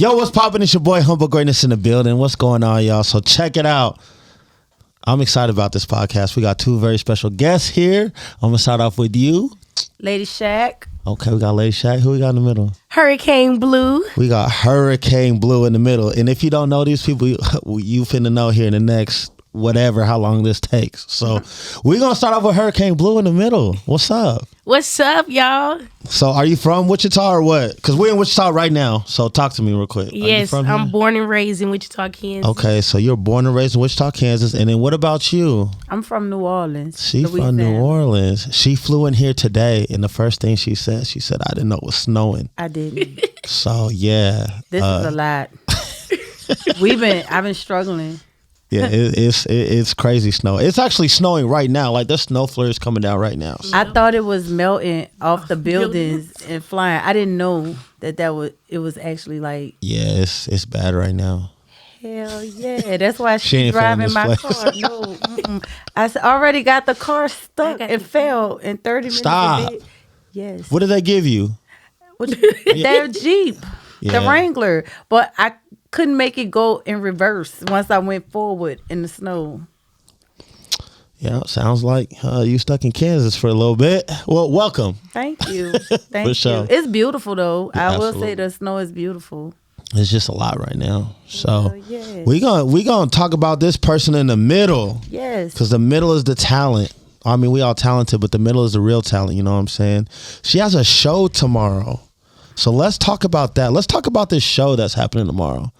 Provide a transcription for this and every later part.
Yo, what's poppin'? It's your boy Humble Greatness in the building. What's going on, y'all? So check it out. I'm excited about this podcast. We got two very special guests here. I'm gonna start off with you, Lady Shack. Okay, we got Lady Shack. Who we got in the middle? Hurricane Blue. We got Hurricane Blue in the middle. And if you don't know these people, you finna know here in the next whatever, how long this takes. So we're going to start off with Hurricane Blue in the middle. What's up? What's up, y'all? So are you from Wichita or what? Because we're in Wichita right now. So talk to me real quick. Yes, I'm born and raised in Wichita, Kansas. Okay, so you're born and raised in Wichita, Kansas. And then what about you? I'm from New Orleans. She from New Orleans. She flew in here today, and the first thing she said, I didn't know it was snowing. I didn't. So, yeah. This is a lot. I've been struggling. Yeah, it's crazy snow. It's actually snowing right now. Like there's snow flurries coming down right now. So. I thought it was melting off the buildings and flying. I didn't know it was actually like. Yeah, it's bad right now. Hell yeah, that's why she's driving my car. No, I already got the car stuck and fell in 30 minutes. Stop. Yes. What did they give you? Their Jeep, the Wrangler, but I couldn't make it go in reverse once I went forward in the snow. Yeah, sounds like you stuck in Kansas for a little bit. Well, welcome. Thank you. Thank you. Sure. It's beautiful though. Yeah, I will say the snow is beautiful. It's just a lot right now. So we gonna talk about this person in the middle. Yes. Because the middle is the talent. I mean, we all talented, but the middle is the real talent. You know what I'm saying? She has a show tomorrow. So let's talk about that. Let's talk about this show that's happening tomorrow.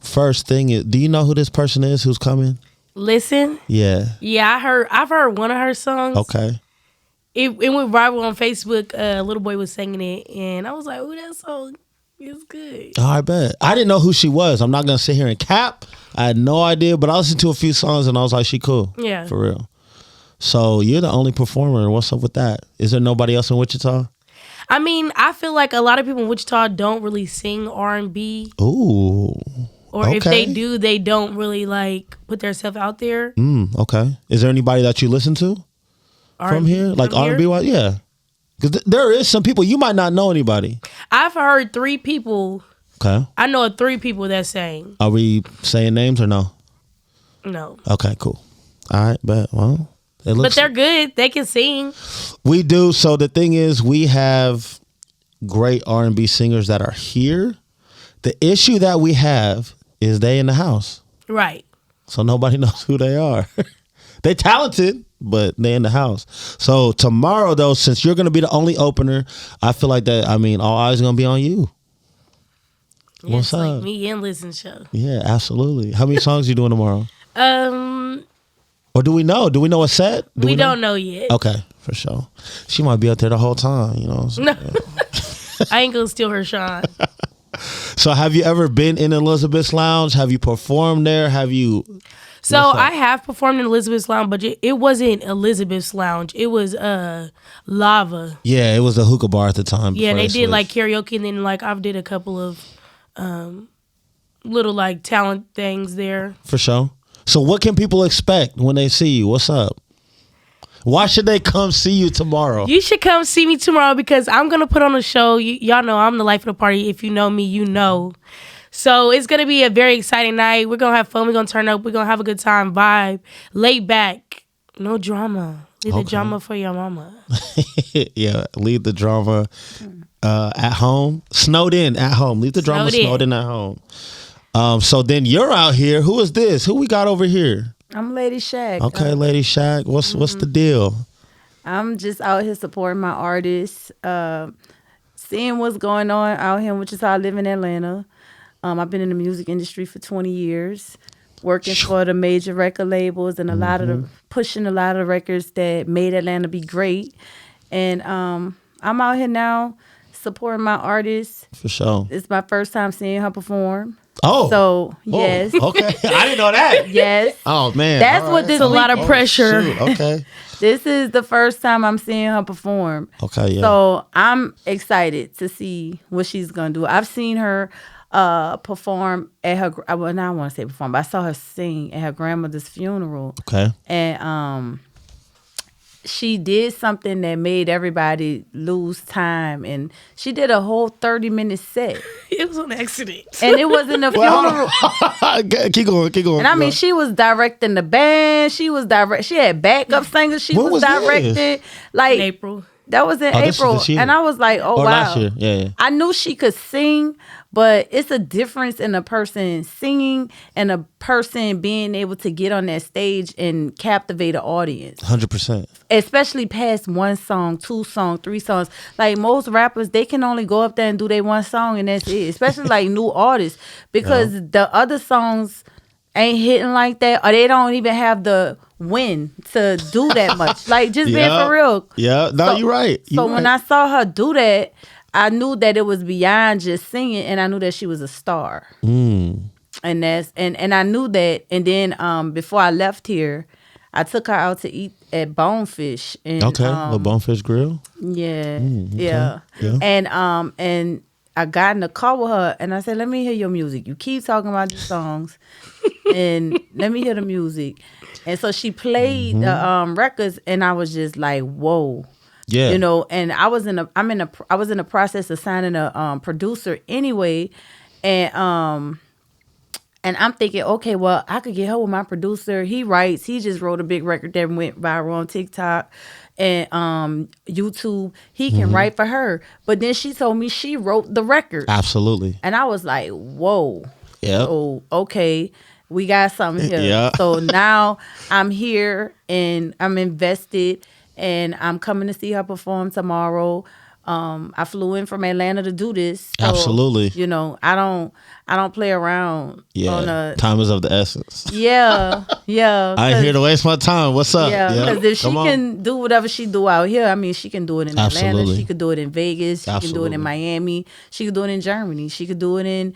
First thing is, do you know who this person is who's coming? Listen. Yeah. Yeah, I've heard one of her songs. Okay. It went viral on Facebook. A little boy was singing it, and I was like, "Oh, that song is good." Oh, I bet. I didn't know who she was. I'm not gonna sit here and cap. I had no idea, but I listened to a few songs and I was like, "She cool." Yeah. For real. So you're the only performer. What's up with that? Is there nobody else in Wichita? I mean, I feel like a lot of people in Wichita don't really sing R&B. Ooh. Or if they do, they don't really like put themselves out there. Okay. Is there anybody that you listen to from here? Like R&B wise? Yeah. Because there is some people, you might not know anybody. I've heard 3 people. Okay. I know 3 people that sang. Are we saying names or no? No. Okay, cool. All right, but well. But they're good. They can sing. We do. So the thing is, we have great R&B singers that are here. The issue that we have is they in the house. Right. So nobody knows who they are. They talented, but they in the house. So tomorrow, though, since you're going to be the only opener, I feel like that, I mean, all eyes are going to be on you. Yeah, what's up? Like me and Listen show. Yeah, absolutely. How many songs you doing tomorrow? Or do we know? Do we know a set? We don't know yet. Okay, for sure. She might be out there the whole time, you know. No. I ain't gonna steal her shine. So have you ever been in Elizabeth's Lounge? Have you performed there? Have you? So I have performed in Elizabeth's Lounge, but it wasn't Elizabeth's Lounge. It was Lava. Yeah, it was a hookah bar at the time. Yeah, they did like karaoke, and then like I've did a couple of little like talent things there. For sure. So what can people expect when they see you? What's up? Why should they come see you tomorrow? You should come see me tomorrow because I'm going to put on a show. Y'all know I'm the life of the party. If you know me, you know. So it's going to be a very exciting night. We're going to have fun. We're going to turn up. We're going to have a good time, vibe, laid back, no drama. Leave the drama for your mama. Yeah, leave the drama at home. Snowed in at home. Leave the drama snowed in at home. So then you're out here. Who is this? Who we got over here? I'm Lady Shack. Okay, Lady Shack. What's the deal? I'm just out here supporting my artists, seeing what's going on out here in Wichita. I live in Atlanta. I've been in the music industry for 20 years, working for the major record labels and pushing a lot of records that made Atlanta be great. And I'm out here now supporting my artists. For sure. It's my first time seeing her perform. Oh. So, yes. Okay. I didn't know that. Yes. Oh, man. That's what this a lot of pressure. Okay. This is the first time I'm seeing her perform. Okay, yeah. So, I'm excited to see what she's going to do. I've seen her perform at her, well, now I want to say perform, but I saw her sing at her grandmother's funeral. Okay. And she did something that made everybody lose time, and she did a whole 30-minute set. It was an accident. And it wasn't a funeral. Keep going. And I mean, she was directing the band. She had backup singers. She was directing. In Like April. that was in April, and I was like, "Oh or wow!" last year. Yeah. I knew she could sing, but it's a difference in a person singing and a person being able to get on that stage and captivate an audience. 100%. Especially past one song, 2 songs, 3 songs. Like most rappers, they can only go up there and do their one song and that's it. Especially like new artists, because the other songs ain't hitting like that, or they don't even have the win to do that much. Like just being for real. Yeah, no, you're right. When I saw her do that, I knew that it was beyond just singing, and I knew that she was a star. And that's and I knew that. And then before I left here, I took her out to eat at Bonefish. And, the Bonefish Grill. Yeah, yeah. And I got in the car with her, and I said, "Let me hear your music. You keep talking about these songs, and let me hear the music." And so she played the records, and I was just like, "Whoa." Yeah. You know, and I was in the process of signing a producer anyway, and I'm thinking, okay, well, I could get her with my producer. He just wrote a big record that went viral on TikTok and YouTube. He can write for her. But then she told me she wrote the record. Absolutely. And I was like, whoa. Yeah. Oh, okay. We got something here. Yeah. So now I'm here and I'm invested, and I'm coming to see her perform tomorrow. I flew in from Atlanta to do this. So, Absolutely. You know, I don't play around. Yeah. Time is of the essence. Yeah. Yeah. I ain't here to waste my time. What's up? Yeah. Because if she can do whatever she do out here, I mean, she can do it in Atlanta. She could do it in Vegas. She can do it in Miami. She could do it in Germany. She could do it in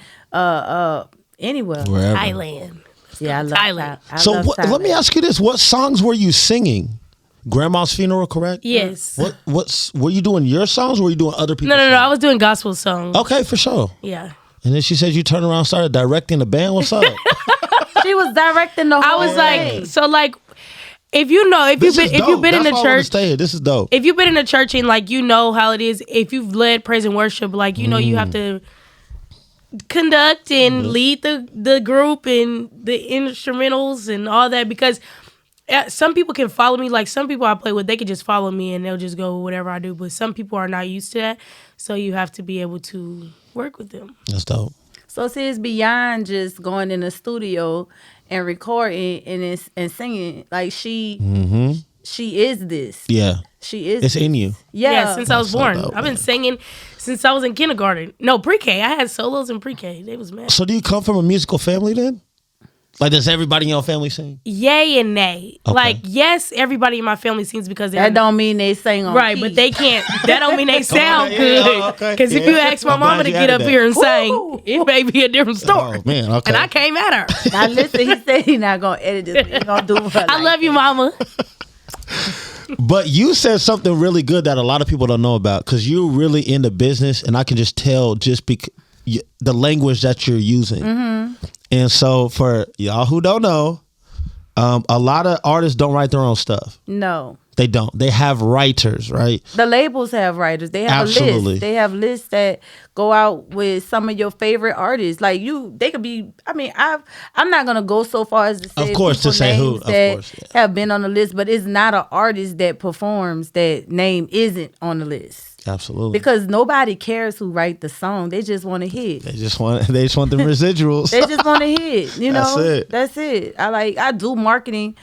anywhere. Wherever. Thailand. Yeah, I love Thailand. So let me ask you this: what songs were you singing? Grandma's Funeral, correct? Yes. What's were you doing your songs, or were you doing other people's songs? No. I was doing gospel songs. Okay, for sure. Yeah. And then she said you turned around and started directing the band. What's up? She was directing the whole I was thing. like, so like, if you've been in the church, this is dope. If you've been in the church and like you know how it is, if you've led praise and worship, like you know you have to conduct and lead the group and the instrumentals and all that, because some people can follow me. Like some people I play with, they can just follow me and they'll just go whatever I do. But some people are not used to that, so you have to be able to work with them. That's dope. So see, it's beyond just going in the studio and recording and singing. Like she is this. Yeah. She is. It's this. in you. Yeah. Since I was born. dope, I've been singing since I was in kindergarten. No, pre-K. I had solos in pre-K. They was mad. So do you come from a musical family then? Like, does everybody in your family sing? Yay and nay. Okay. Like, yes, everybody in my family sings because they that don't mean they sing on right, key. but they can't. That don't mean they sound good. Because if you ask my I'm mama glad to you get added up that. here and sing, it may be a different story. Oh man, okay. And I came at her. Now listen, he said he's not gonna edit this. He gonna do it. I love you, mama. But you said something really good that a lot of people don't know about, because you're really in the business, and I can just tell just because the language that you're using. And so for y'all who don't know, a lot of artists don't write their own stuff. No. They don't. They have writers, right? The labels have writers. They have a Absolutely. list. They have lists that go out with some of your favorite artists. Like they could be. I mean, I'm not gonna go so far as to say, Of course, to say who. Of that course, yeah. have been on the list, but it's not an artist that performs that name isn't on the list. Absolutely. Because nobody cares who write the song. They just want to hit. They just want them residuals. They just want to hit. You know, That's it. That's it. I do marketing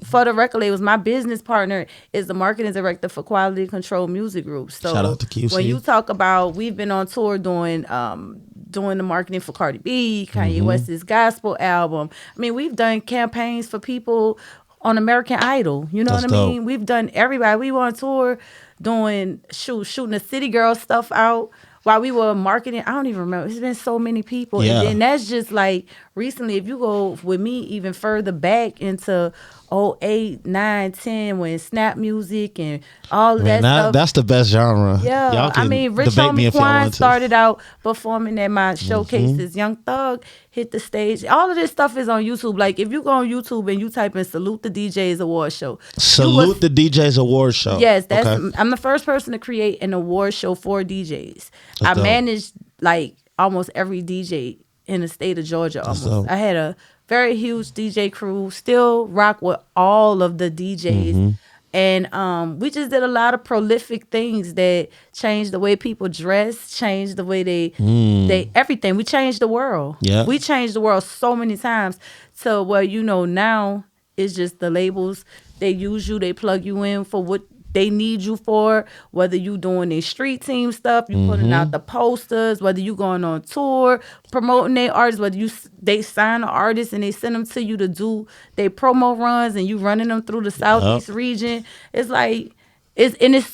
for the record labels. My business partner is the marketing director for Quality Control Music Group. So Shout out to QC. when you talk about, we've been on tour doing the marketing for Cardi B, Kanye West's gospel album. I mean, we've done campaigns for people on American Idol. You know That's what I mean? dope. We've done everybody. We were on tour doing shooting the City Girl stuff out while we were marketing, I don't even remember. It's been so many people. Yeah. And then that's just like recently, if you go with me even further back into 08, 9, 10, when Snap Music and all of Man, that stuff. that's the best genre. Yeah, Y'all I can mean, Rich debate me Homie if y'all Quan want to. started out performing at my showcases. Young Thug hit the stage. All of this stuff is on YouTube. Like, if you go on YouTube and you type in "Salute the DJs Award Show," Salute the DJs Award Show. yes, that's Okay. I'm the first person to create an award show for DJs. I dope. managed like almost every DJ in the state of Georgia. That's Almost, dope. I had a very huge DJ crew. Still rock with all of the DJs. Mm-hmm. And we just did a lot of prolific things that changed the way people dress, changed the way they everything. We changed the world. Yeah. We changed the world so many times to where, you know, now it's just the labels. They use you, they plug you in for what they need you for, whether you doing their street team stuff, you putting out the posters, whether you going on tour, promoting their artists, whether they sign an artist and they send them to you to do their promo runs and you running them through the Southeast region. It's like, it's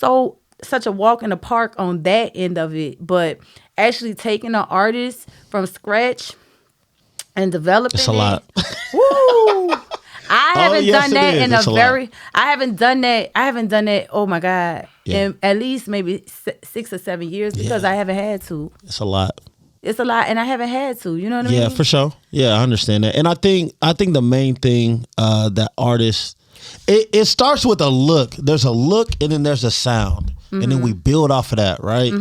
such a walk in the park on that end of it. But actually taking an artist from scratch and developing It's a lot. Woo! I haven't yes, done it that is. in It's a a very. I haven't done that. Oh my God! Yeah. In at least maybe 6 or 7 years because I haven't had to. It's a lot. It's a lot, and I haven't had to. You know what I mean? Yeah, for sure. Yeah, I understand that. And I think the main thing that artists, it starts with a look. There's a look and then there's a sound. And then we build off of that, right?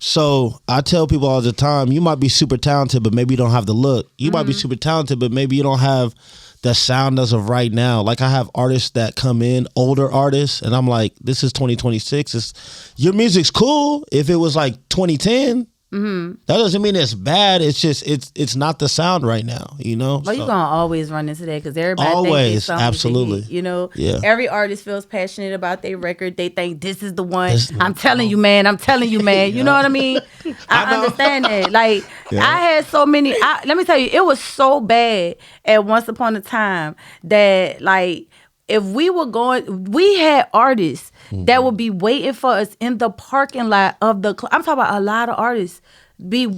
So I tell people all the time, you might be super talented, but maybe you don't have the look. You might be super talented, but maybe you don't have the sound as of right now. Like, I have artists that come in, older artists, and I'm like, this is 2026. Your music's cool. If it was like 2010, that doesn't mean it's bad. It's just it's not the sound right now, you know. Well, you're gonna always run into that because everybody thinks Always, it's something absolutely. to hit, you know. Yeah. Every artist feels passionate about their record. They think this is the one. This is the I'm telling you, man. You know what I mean? I understand that. Like, I had so many. Let me tell you, it was so bad at once upon a time that, like, if we were going, we had artists that would be waiting for us in the parking lot of the club. I'm talking about a lot of artists they'll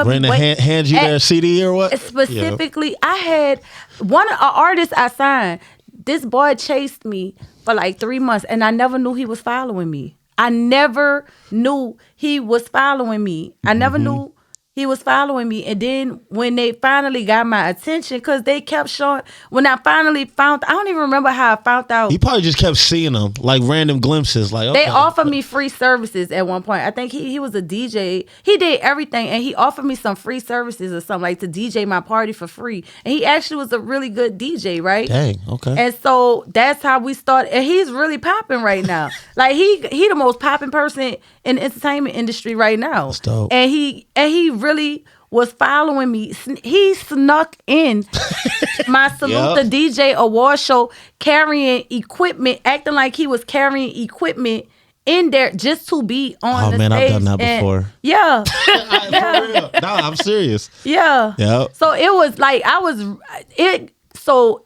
When be hand you their CD or what? Specifically, I had an artist I signed. This boy chased me for like 3 months, and I never knew he was following me. I never knew he was following me. And then when they finally got my attention, because they kept showing, when I finally found, I don't even remember how I found out. He probably just kept seeing them, like random glimpses. Like, okay. They offered me free services at one point. I think he was a DJ. He did everything, and he offered me some free services or something, like to DJ my party for free. And he actually was a really good DJ, right? Dang, okay. And so that's how we started. And he's really popping right now. Like, he the most popping person in the entertainment industry right now. That's dope. And he really was following me. He snuck in my Salute the DJ award show, carrying equipment, acting like he was carrying equipment in there just to be on the man, stage. I've done that before. Yeah. For real. No, I'm serious. Yeah. Yep. So it was like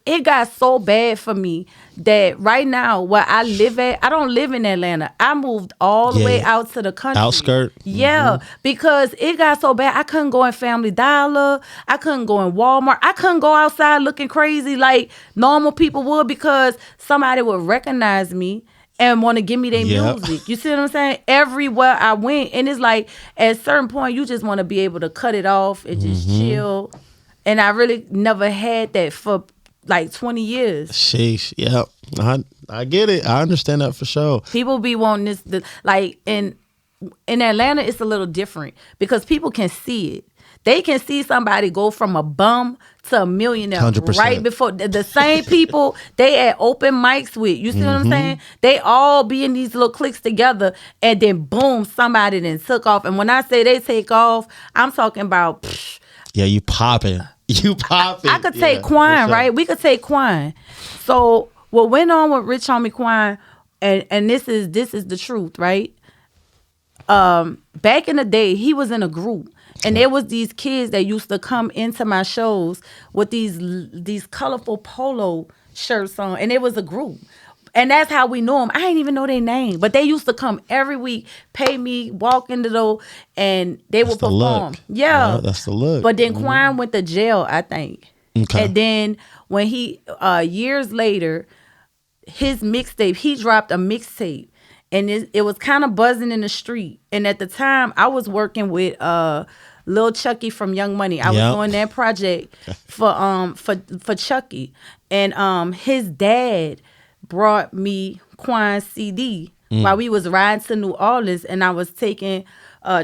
it got so bad for me that right now where I live at, I don't live in Atlanta. I moved all the way out to the country. Outskirt. Yeah, because it got so bad. I couldn't go in Family Dollar. I couldn't go in Walmart. I couldn't go outside looking crazy like normal people would, because somebody would recognize me and want to give me their music. You see what I'm saying? Everywhere I went. And it's like, at a certain point, you just want to be able to cut it off and just chill. And I really never had that for like 20 years. Sheesh. Yep. I get it. I understand that for sure. People be wanting this, like in Atlanta, it's a little different because people can see it. They can see somebody go from a bum to a millionaire 100%. right before. The same people they at open mics with. You see what I'm saying? They all be in these little cliques together, and then boom, somebody then took off. And when I say they take off, I'm talking about. Yeah, you popping. You popping. I could take Quan, right? We could take Quan. So what went on with Rich Homie Quan, and this is the truth, right? Back in the day, he was in a group, and there was these kids that used to come into my shows with these colorful polo shirts on, and it was a group. And that's how we knew them. I didn't even know their name, but they used to come every week, pay me, walk in the door, and they would perform. Yeah, that's the look. But then Quan went to jail, I think. Okay. And then when he years later, his mixtape, he dropped a mixtape, and it was kind of buzzing in the street. And at the time, I was working with Lil Chucky from Young Money. I was doing that project for Chucky, and his dad brought me Quan's CD while we was riding to New Orleans, and I was taking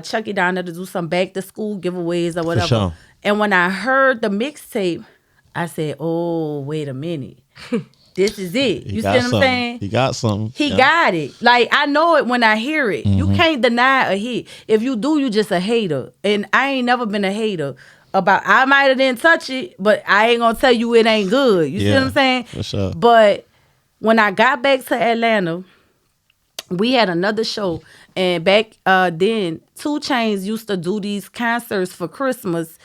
Chucky down there to do some back to school giveaways or whatever. Sure. And when I heard the mixtape, I said, "Oh, wait a minute." This is it. You see what I'm saying? He got something. He got it. Like, I know it when I hear it. You can't deny a hit. If you do, you just a hater. And I ain't never been a hater about, I might have didn't touch it, but I ain't gonna tell you it ain't good. You see what I'm saying? For sure. But when I got back to Atlanta, we had another show. And back then, 2 Chainz used to do these concerts for Christmas.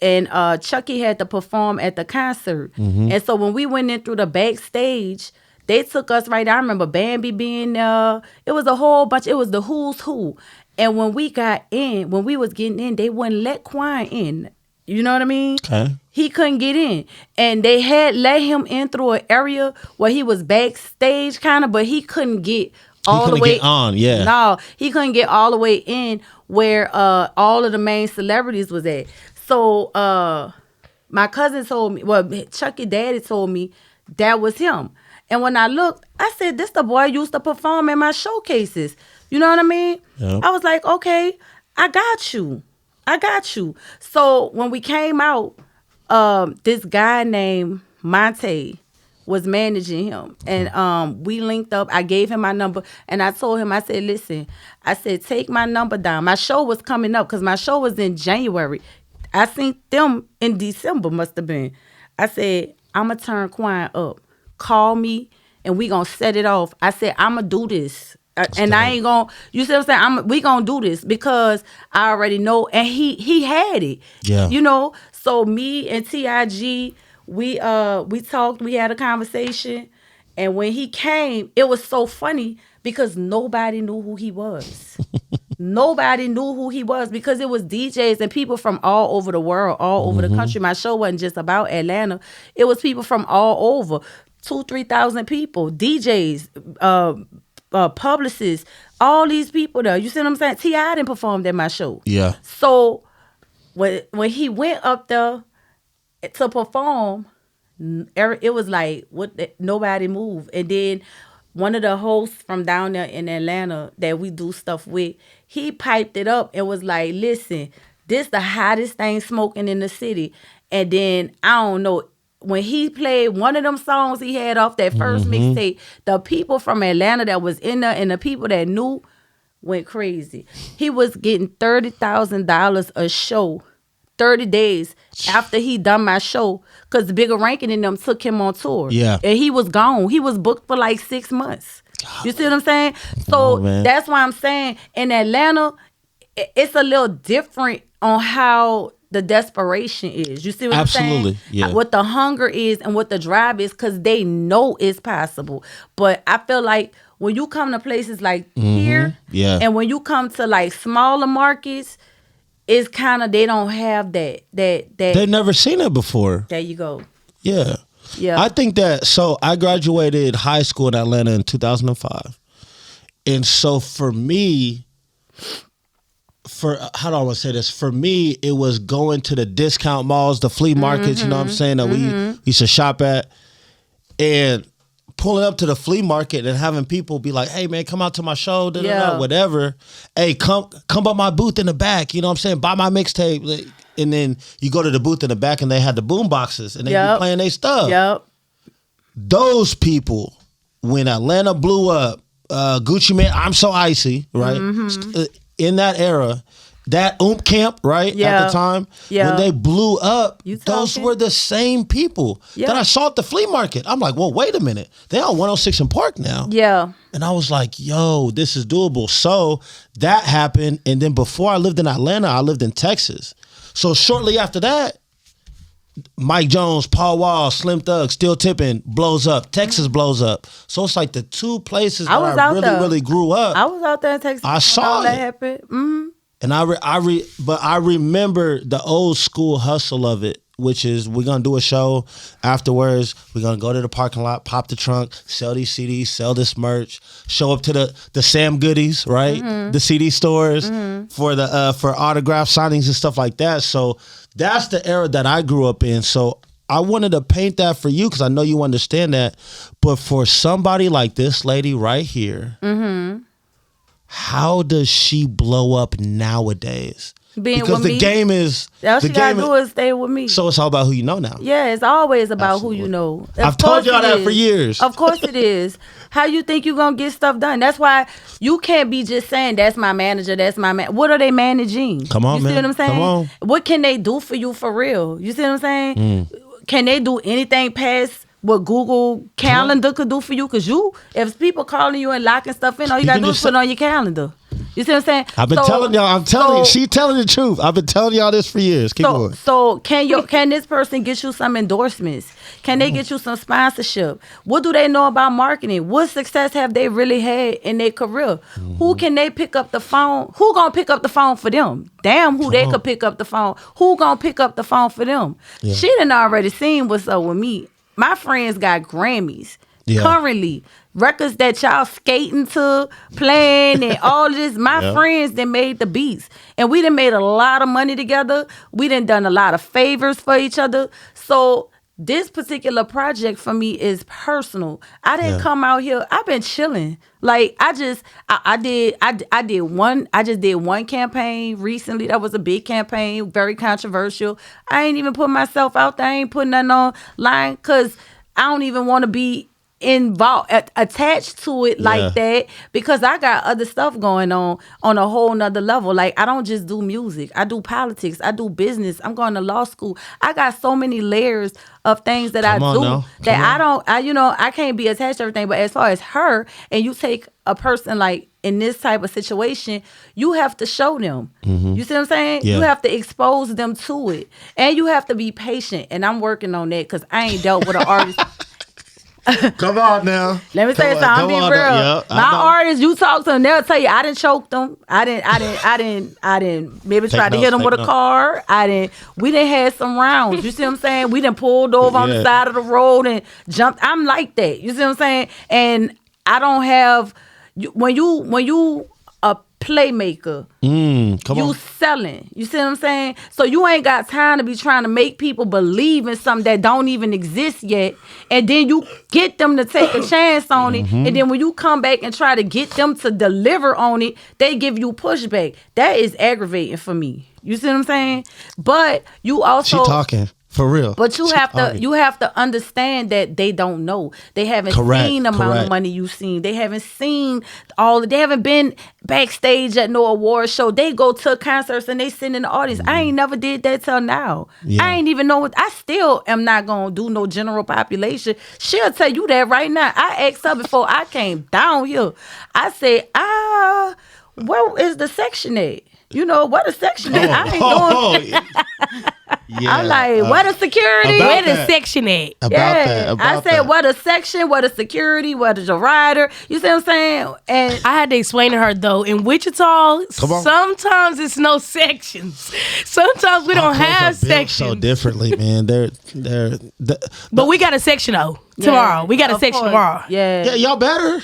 And Chucky had to perform at the concert. And so when we went in through the backstage, they took us right. I remember Bambi being there. It was a whole bunch. It was the who's who. And when we got in, when we was getting in, they wouldn't let Quan in. You know what I mean? Okay. He couldn't get in. And they had let him in through an area where he was backstage kind of, but he couldn't get all the way get on. Yeah. No, he couldn't get all the way in where all of the main celebrities was at. So my cousin told me, well, Chucky daddy told me that was him. And when I looked, I said, this the boy used to perform in my showcases. You know what I mean? Yep. I was like, okay, I got you. So when we came out, this guy named Monte was managing him. And we linked up. I gave him my number. And I told him, I said, listen, I said, take my number down. My show was coming up because my show was in January. I seen them in December, must have been. I said, I'm going to turn Quan up. Call me, and we going to set it off. I said, I'm going to do this. And I ain't going to, you see what I'm saying? We going to do this because I already know. And he had it. Yeah. You know? So me and TIG, we talked, we had a conversation. And when he came, it was so funny because nobody knew who he was. Nobody knew who he was because it was DJs and people from all over the world, all over the country. My show wasn't just about Atlanta. It was people from all over, 2,000-3,000 people, DJs, publicists, all these people there. You see what I'm saying? T.I. didn't perform at my show. Yeah. So when he went up there to perform, it was like nobody moved. And then one of the hosts from down there in Atlanta that we do stuff with, he piped it up and was like, listen, this the hottest thing smoking in the city. And then, I don't know, when he played one of them songs he had off that first mixtape, the people from Atlanta that was in there and the people that knew went crazy. He was getting $30,000 a show, 30 days after he done my show, because the Bigger Ranking in them took him on tour. Yeah. And he was gone. He was booked for like 6 months. You see what I'm saying? So that's why I'm saying in Atlanta, it's a little different on how the desperation is. You see what I'm saying? Absolutely. Yeah. What the hunger is and what the drive is, because they know it's possible. But I feel like when you come to places like here, and when you come to like smaller markets, it's kind of, they don't have that. They've never seen it before. There you go. Yeah. Yeah. I think that, so I graduated high school in Atlanta in 2005. And so for me, how do I want to say this? For me, it was going to the discount malls, the flea markets, you know what I'm saying, that we used to shop at, and pulling up to the flea market and having people be like, hey man, come out to my show, whatever. Hey, come by my booth in the back, you know what I'm saying? Buy my mixtape. And then you go to the booth in the back and they had the boom boxes and they be playing their stuff. Yep. Those people, when Atlanta blew up, Gucci Mane, I'm So Icy, right? In that era, that Camp, right? At the time, when they blew up, those were the same people that I saw at the flea market. I'm like, well, wait a minute. They on 106 in Park now. Yeah. And I was like, yo, this is doable. So that happened. And then before I lived in Atlanta, I lived in Texas. So shortly after that, Mike Jones, Paul Wall, Slim Thug, Still Tippin' blows up. Texas blows up. So it's like the two places I was where I out really, there. really grew up. I was out there in Texas. I when saw all that it. happened. Mm-hmm. And but I remember the old school hustle of it, which is we're gonna do a show afterwards. We're gonna go to the parking lot, pop the trunk, sell these CDs, sell this merch, show up to the Sam Goodies, right? The CD stores for the for autograph signings and stuff like that. So that's the era that I grew up in. So I wanted to paint that for you because I know you understand that. But for somebody like this lady right here, how does she blow up nowadays? Being Because with the me. game is All the she gotta game do is stay with me. so it's all about who you know now. Yeah, it's always about Absolutely. who you know. I've told y'all that for years. Of course it is. How you think you gonna get stuff done? That's why you can't be just saying that's my manager, that's my man. What are they managing? Come on, you man. See what I'm saying? Come on. What can they do for you for real? You see what I'm saying? Can they do anything past what Google Calendar could do for you? Because if people calling you and locking stuff in, all you You gotta can do is just put it on your calendar. You see what I'm saying? I've been telling y'all. I'm telling you. She telling the truth. I've been telling y'all this for years. Keep going. So can this person get you some endorsements? Can they get you some sponsorship? What do they know about marketing? What success have they really had in their career? Who can they pick up the phone? Who gonna pick up the phone for them? Damn, who they could pick up the phone? Who gonna pick up the phone for them? Yeah. She done already seen what's up with me. My friends got Grammys. Yeah. Currently, records that y'all skating to, playing, and all this. My friends that made the beats, and we done made a lot of money together. We done a lot of favors for each other. So this particular project for me is personal. I didn't come out here. I've been chilling. Like I just did one campaign recently. That was a big campaign, very controversial. I ain't even put myself out there. I ain't putting nothing online because I don't even want to be involved attached to it like that because I got other stuff going on a whole nother level. Like I don't just do music, I do politics, I do business, I'm going to law school. I got so many layers of things that I do that I can't be attached to everything. But as far as her, and you take a person like in this type of situation, you have to show them. You see what I'm saying? You have to expose them to it, and you have to be patient, and I'm working on that because I ain't dealt with an artist. Come on now. Let me say something. I'm being real. My artists, you talk to them, they'll tell you I didn't choke them. I didn't maybe try to hit them with a car. We didn't have some rounds. You see what I'm saying? We didn't pulled over on the side of the road and jumped. I'm like that. You see what I'm saying? And I don't have when you a playmaker, you selling. You see what I'm saying? So you ain't got time to be trying to make people believe in something that don't even exist yet, and then you get them to take a chance on it, and then when you come back and try to get them to deliver on it, they give you pushback. That is aggravating for me. You see what I'm saying? But you also She talking. For real. But you have to understand that they don't know. They haven't seen the amount of money you've seen. They haven't seen they haven't been backstage at no award show. They go to concerts and they sit in the audience. I ain't never did that till now. I ain't even know I still am not gonna do no general population. She'll tell you that right now. I asked her before I came down here. I said, where is the section at? You know, what a section at? I ain't doing I'm like, what a security? Where the section at? I said, what a section, what a security, what is a rider? You see what I'm saying? And I had to explain to her though, in Wichita, sometimes it's no sections. Sometimes we don't have sections. So differently, man. But we got a section though. Tomorrow. We got a section tomorrow. Yeah, y'all better.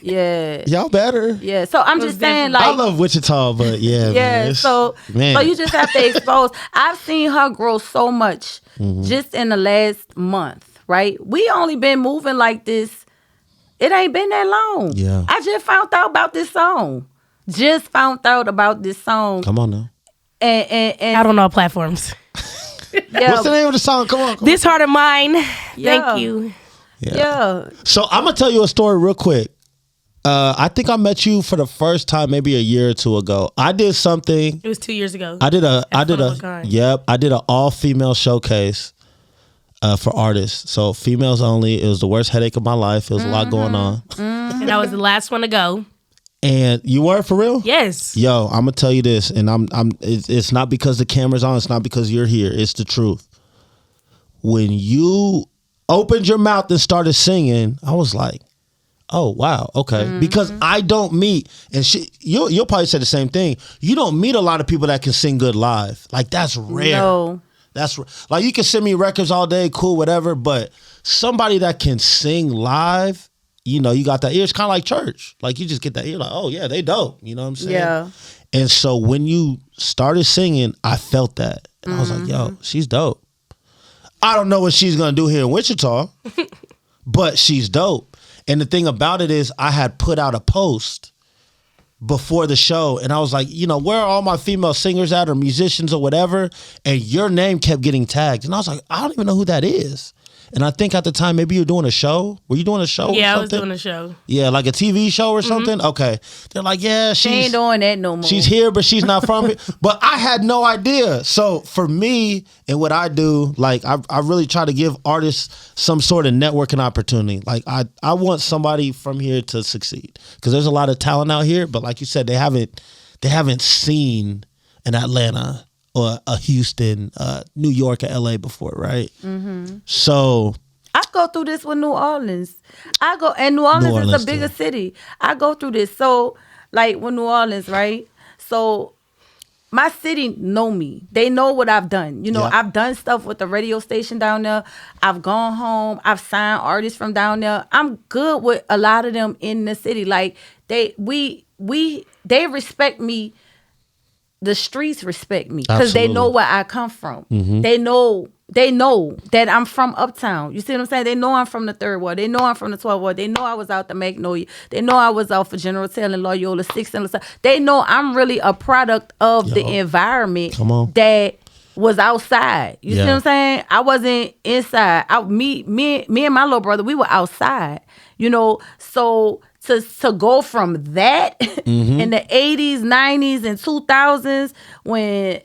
Yeah. Y'all better. Yeah. So I'm just saying, like, I love Wichita, but man, so you just have to expose. I've seen her grow so much just in the last month, right? We only been moving like this. It ain't been that long. Yeah. I just found out about this song. Come on now. And out on all platforms. What's the name of the song? Come on. This Heart of Mine. Thank you. Yeah. So I'm gonna tell you a story real quick. I think I met you for the first time maybe a year or two ago. I did something. It was 2 years ago. I did an all-female showcase for artists. So females only. It was the worst headache of my life. It was a lot going on. And I was the last one to go. And you were for real? Yes. Yo, I'm gonna tell you this, and it's not because the camera's on. It's not because you're here. It's the truth. when you opened your mouth and started singing, I was like, oh wow, okay. Because I don't meet, and you'll probably say the same thing. You don't meet a lot of people that can sing good live. Like that's rare. No. That's like you can send me records all day, cool, whatever. But somebody that can sing live, you know, you got that ear. It's kind of like church. Like you just get that ear, like, oh yeah, they dope. You know what I'm saying? Yeah. And so when you started singing, I felt that, and I was like, yo, she's dope. I don't know what she's gonna do here in Wichita, but she's dope. And the thing about it is, I had put out a post before the show, and I was like, you know, where are all my female singers at, or musicians or whatever? And your name kept getting tagged, and I was like, I don't even know who that is. And I think at the time, maybe you were doing a show. Were you doing a show? Yeah, or something? I was doing a show. Yeah, like a TV show or something. Okay, they're like, yeah, She ain't doing that no more. she's here, but she's not from here. But I had no idea. So for me and what I do, like I really try to give artists some sort of networking opportunity. Like I want somebody from here to succeed, because there's a lot of talent out here. But like you said, they haven't seen an Atlanta or a Houston, New York, or LA before, right? Mm-hmm. So I go through this with New Orleans. And New Orleans is a bigger city. I go through this. So, like with New Orleans, right? So, my city know me. They know what I've done. You know, Yep. I've done stuff with the radio station down there. I've gone home. I've signed artists from down there. I'm good with a lot of them in the city. Like they respect me. The streets respect me because they know where I come from. Mm-hmm. They know that I'm from Uptown. You see what I'm saying? They know I'm from the 3rd Ward. They know I'm from the 12th Ward. They know I was out the Magnolia. They know I was out for General Taylor and Loyola 6 and they know I'm really a product of the environment that was outside. You see what I'm saying? I wasn't inside. Me and my little brother, we were outside. You know, so to go from that in the 80s, 90s, and 2000s when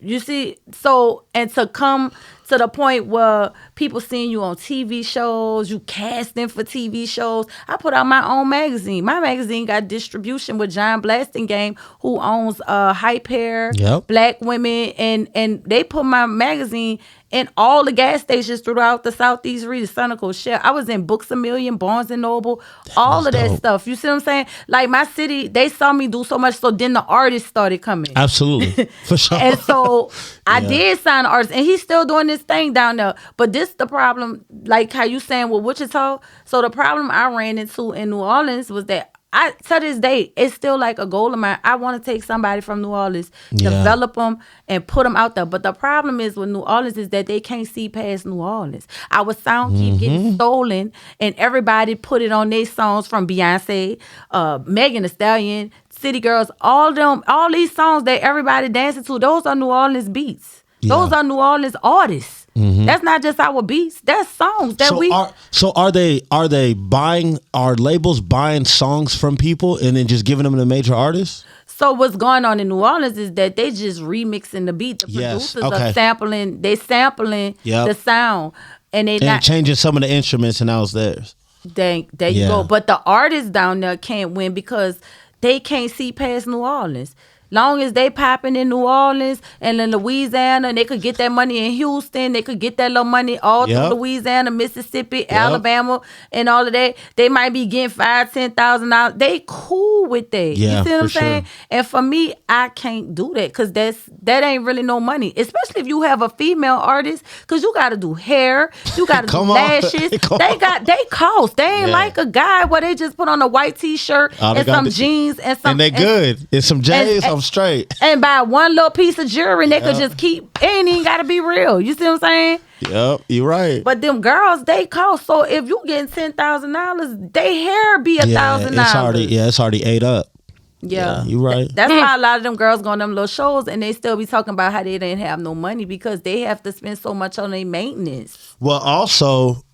you see, so, and to come to the point where people seeing you on TV shows, you casting for TV shows. I put out my own magazine. My magazine got distribution with John Blastingame, who owns Hype Hair, Black Women, and they put my magazine in all the gas stations throughout the Southeast region, Sunoco, Shell. I was in Books A Million, Barnes and Noble, all of that stuff. You see what I'm saying? Like my city, they saw me do so much, so then the artists started coming. Absolutely, for sure. And so I did sign an artist, and he's still doing this thing down there. But this the problem, like how you saying with Wichita. So the problem I ran into in New Orleans was that to this day, it's still like a goal of mine. I want to take somebody from New Orleans, develop them, and put them out there. But the problem is with New Orleans is that they can't see past New Orleans. Our sound keep getting stolen, and everybody put it on their songs, from Beyonce, Megan Thee Stallion, City Girls, all these songs that everybody dancing to. Those are New Orleans beats. Those are New Orleans artists. That's not just our beats. That's songs that are labels buying songs from people and then just giving them to major artists? So what's going on in New Orleans is that they just remixing the beat. The producers are sampling the sound, and not changing some of the instruments, and now it's theirs. There you go. But the artists down there can't win because they can't see past New Orleans. Long as they popping in New Orleans and in Louisiana, and they could get that money in Houston, they could get that little money all through Louisiana, Mississippi, Alabama, and all of that. They might be getting $5,000-$10,000. They cool with that. Yeah, you see what I'm saying? Sure. And for me, I can't do that because that ain't really no money, especially if you have a female artist, because you got to do hair, you got to do lashes. They cost. They ain't like a guy where they just put on a white T-shirt and some jeans and some. And they good. It's some J's. I'm straight. And buy one little piece of jewelry, and they could just keep. It ain't even got to be real. You see what I'm saying? Yep, you're right. But them girls, they cost. So if you getting $10,000, they hair be $1,000. It's already ate up. Yeah, you're right. That's why a lot of them girls go on them little shows, and they still be talking about how they didn't have no money because they have to spend so much on their maintenance. Well, also,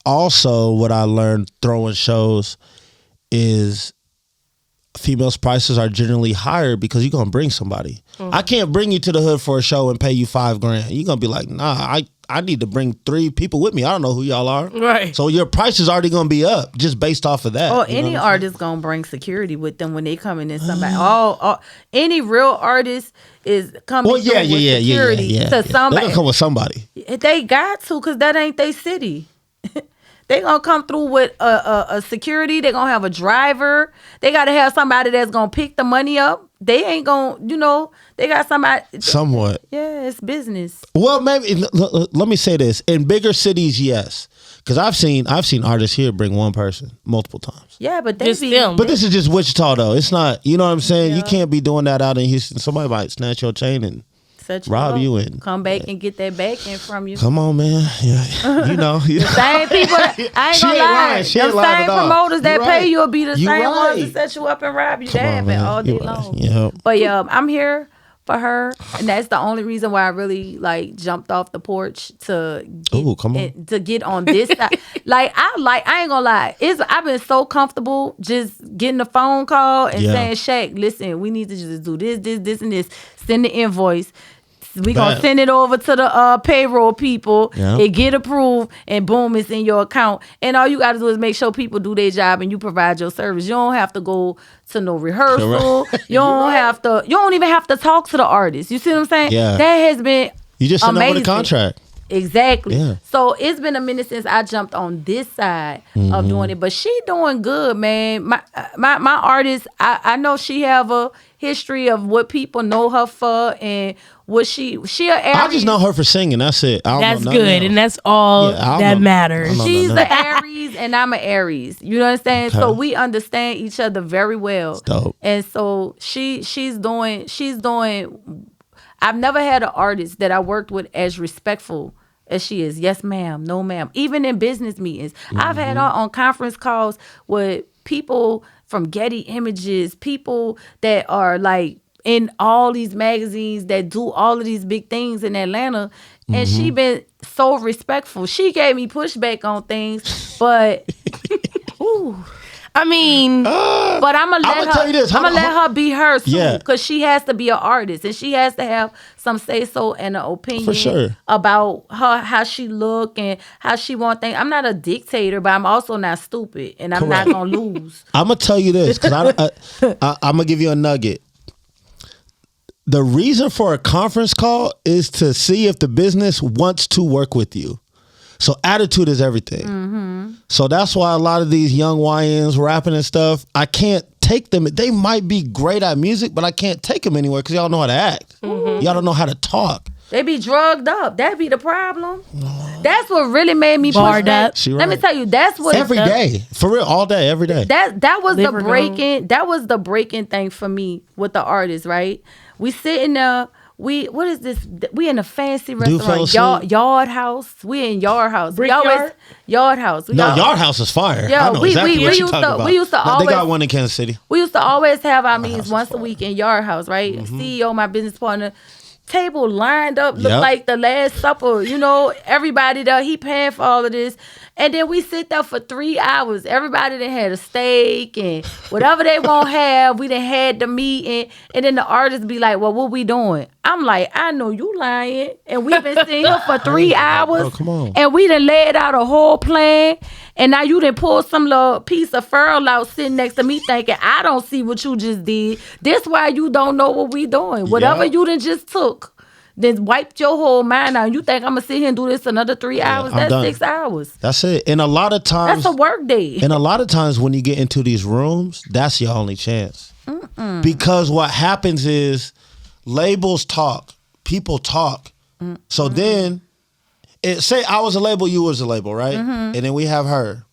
what I learned throwing shows is females' prices are generally higher because you're gonna bring somebody. I can't bring you to the hood for a show and pay you $5,000. You're gonna be like, nah, I need to bring 3 people with me. I don't know who y'all are. Right. So your price is already going to be up just based off of that. Or any artist gonna bring security with them when they come in. Somebody, all any real artist is coming with security to somebody. They gonna come with somebody. They got to, cause that ain't their city. They gonna come through with a security. They gonna have a driver. They gotta have somebody that's gonna pick the money up. They ain't gonna, they got somebody. Somewhat. Yeah, it's business. Well, maybe let me say this: in bigger cities, yes, because I've seen artists here bring one person multiple times. Yeah, but they Just be them. But this is just Wichita, though. It's not. You know what I'm saying? You can't be doing that out in Houston. Somebody might snatch your chain and rob you and come back and get that back in from you. Come on, man. Yeah, Same people. I ain't gonna lie. Them same promoters that pay you will be the same ones that set you up and rob you. That happen all day long. Yep. But yeah, I'm here for her, and that's the only reason why I really jumped off the porch to get on this side. I ain't gonna lie. I've been so comfortable just getting a phone call and saying, Shaq, listen, we need to just do this, and this. Send the invoice. We gonna send it over to the payroll people. It get approved, and boom, it's in your account. And all you gotta do is make sure people do their job, and you provide your service. You don't have to go to no rehearsal. You don't have to. You don't even have to talk to the artist. You see what I'm saying? Yeah. That has been. You just send over the contract. Exactly. Yeah. So it's been a minute since I jumped on this side of doing it, but she doing good, man. My artist, I know she have a history of what people know her for and what she an Aries. I just know her for singing. That's it. That's good, and that's all that matters. She's an Aries and I'm an Aries. You know what I'm saying? So we understand each other very well. That's dope. And so she's doing. I've never had an artist that I worked with as respectful as she is. Yes, ma'am. No, ma'am. Even in business meetings. I've had her on conference calls with people from Getty Images, people that are in all these magazines that do all of these big things in Atlanta. And she been so respectful. She gave me pushback on things, but... ooh. I mean, but I'm gonna let her be her too, because she has to be an artist and she has to have some say so and an opinion about how she look and how she want things. I'm not a dictator, but I'm also not stupid, and I'm not gonna lose. I'm gonna tell you this because I'm gonna give you a nugget. The reason for a conference call is to see if the business wants to work with you. So attitude is everything. So that's why a lot of these young YNs rapping and stuff, I can't take them. They might be great at music, but I can't take them anywhere because y'all know how to act. Y'all don't know how to talk. They be drugged up. That be the problem. That's what really made me barred up. Let me tell you, that's what every day, for real, all day, every day. That was the breaking. That was the breaking thing for me with the artists. Right, we sitting there. What is this? We in a fancy restaurant, Yard House. We in Yard House. Yard House. Yard House is fire. Yeah, I know exactly what you're talking about. We used to always. They got one in Kansas City. We used to always have our meetings once a week in Yard House, right? CEO, my business partner. Table lined up, look like the Last Supper. Everybody there, he paying for all of this. And then we sit there for 3 hours. Everybody done had a steak and whatever they won't have, we done had the meeting. And then the artists be like, well, what we doing? I'm like, I know you lying. And we've been sitting here for 3 hours. Bro, come on. And we done laid out a whole plan. And now you done pull some little piece of furl out sitting next to me thinking, I don't see what you just did. This why you don't know what we doing. Whatever you done just took, then wiped your whole mind out. You think I'm going to sit here and do this another 3 hours? That's done. 6 hours. That's it. And a lot of times... That's a work day. And a lot of times when you get into these rooms, that's your only chance. Because what happens is labels talk. People talk. So then... say I was a label, you was a label, right? And then we have her.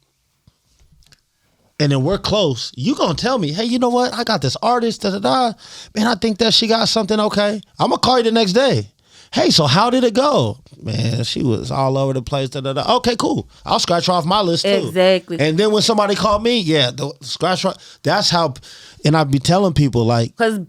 And then we're close. You gonna tell me, hey, you know what? I got this artist, da-da-da. Man, I think that she got something okay. I'm gonna call you the next day. Hey, so how did it go? Man, she was all over the place, da-da-da. Okay, cool. I'll scratch her off my list too. Exactly. And then when somebody called me, the scratch her. That's how And I be telling people like, because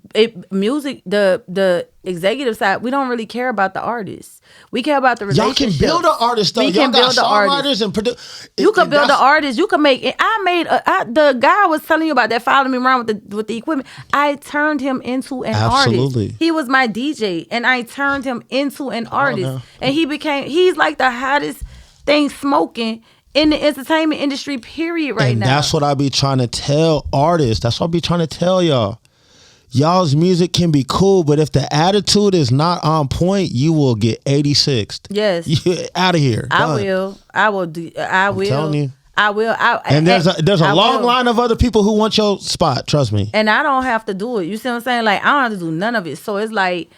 music, the executive side, we don't really care about the artists. We care about the y'all relationship. can build an artist though. We Y'all can got build the songwriters and produce. You can build the artist. You can make it. The guy I was telling you about that following me around with the equipment. I turned him into an Absolutely. artist. He was my DJ, and I turned him into an artist. no. And he's like the hottest thing smoking in the entertainment industry, period, right and now. that's what I be trying to tell artists. That's what I be trying to tell y'all. Y'all's music can be cool, but if the attitude is not on point, you will get 86'd. Yes. You out of here. I Done. will. I will do. I will. telling you. I will. And there's a long will. line of other people who want your spot. Trust me. And I don't have to do it. You see what I'm saying? Like, I don't have to do none of it. So it's like,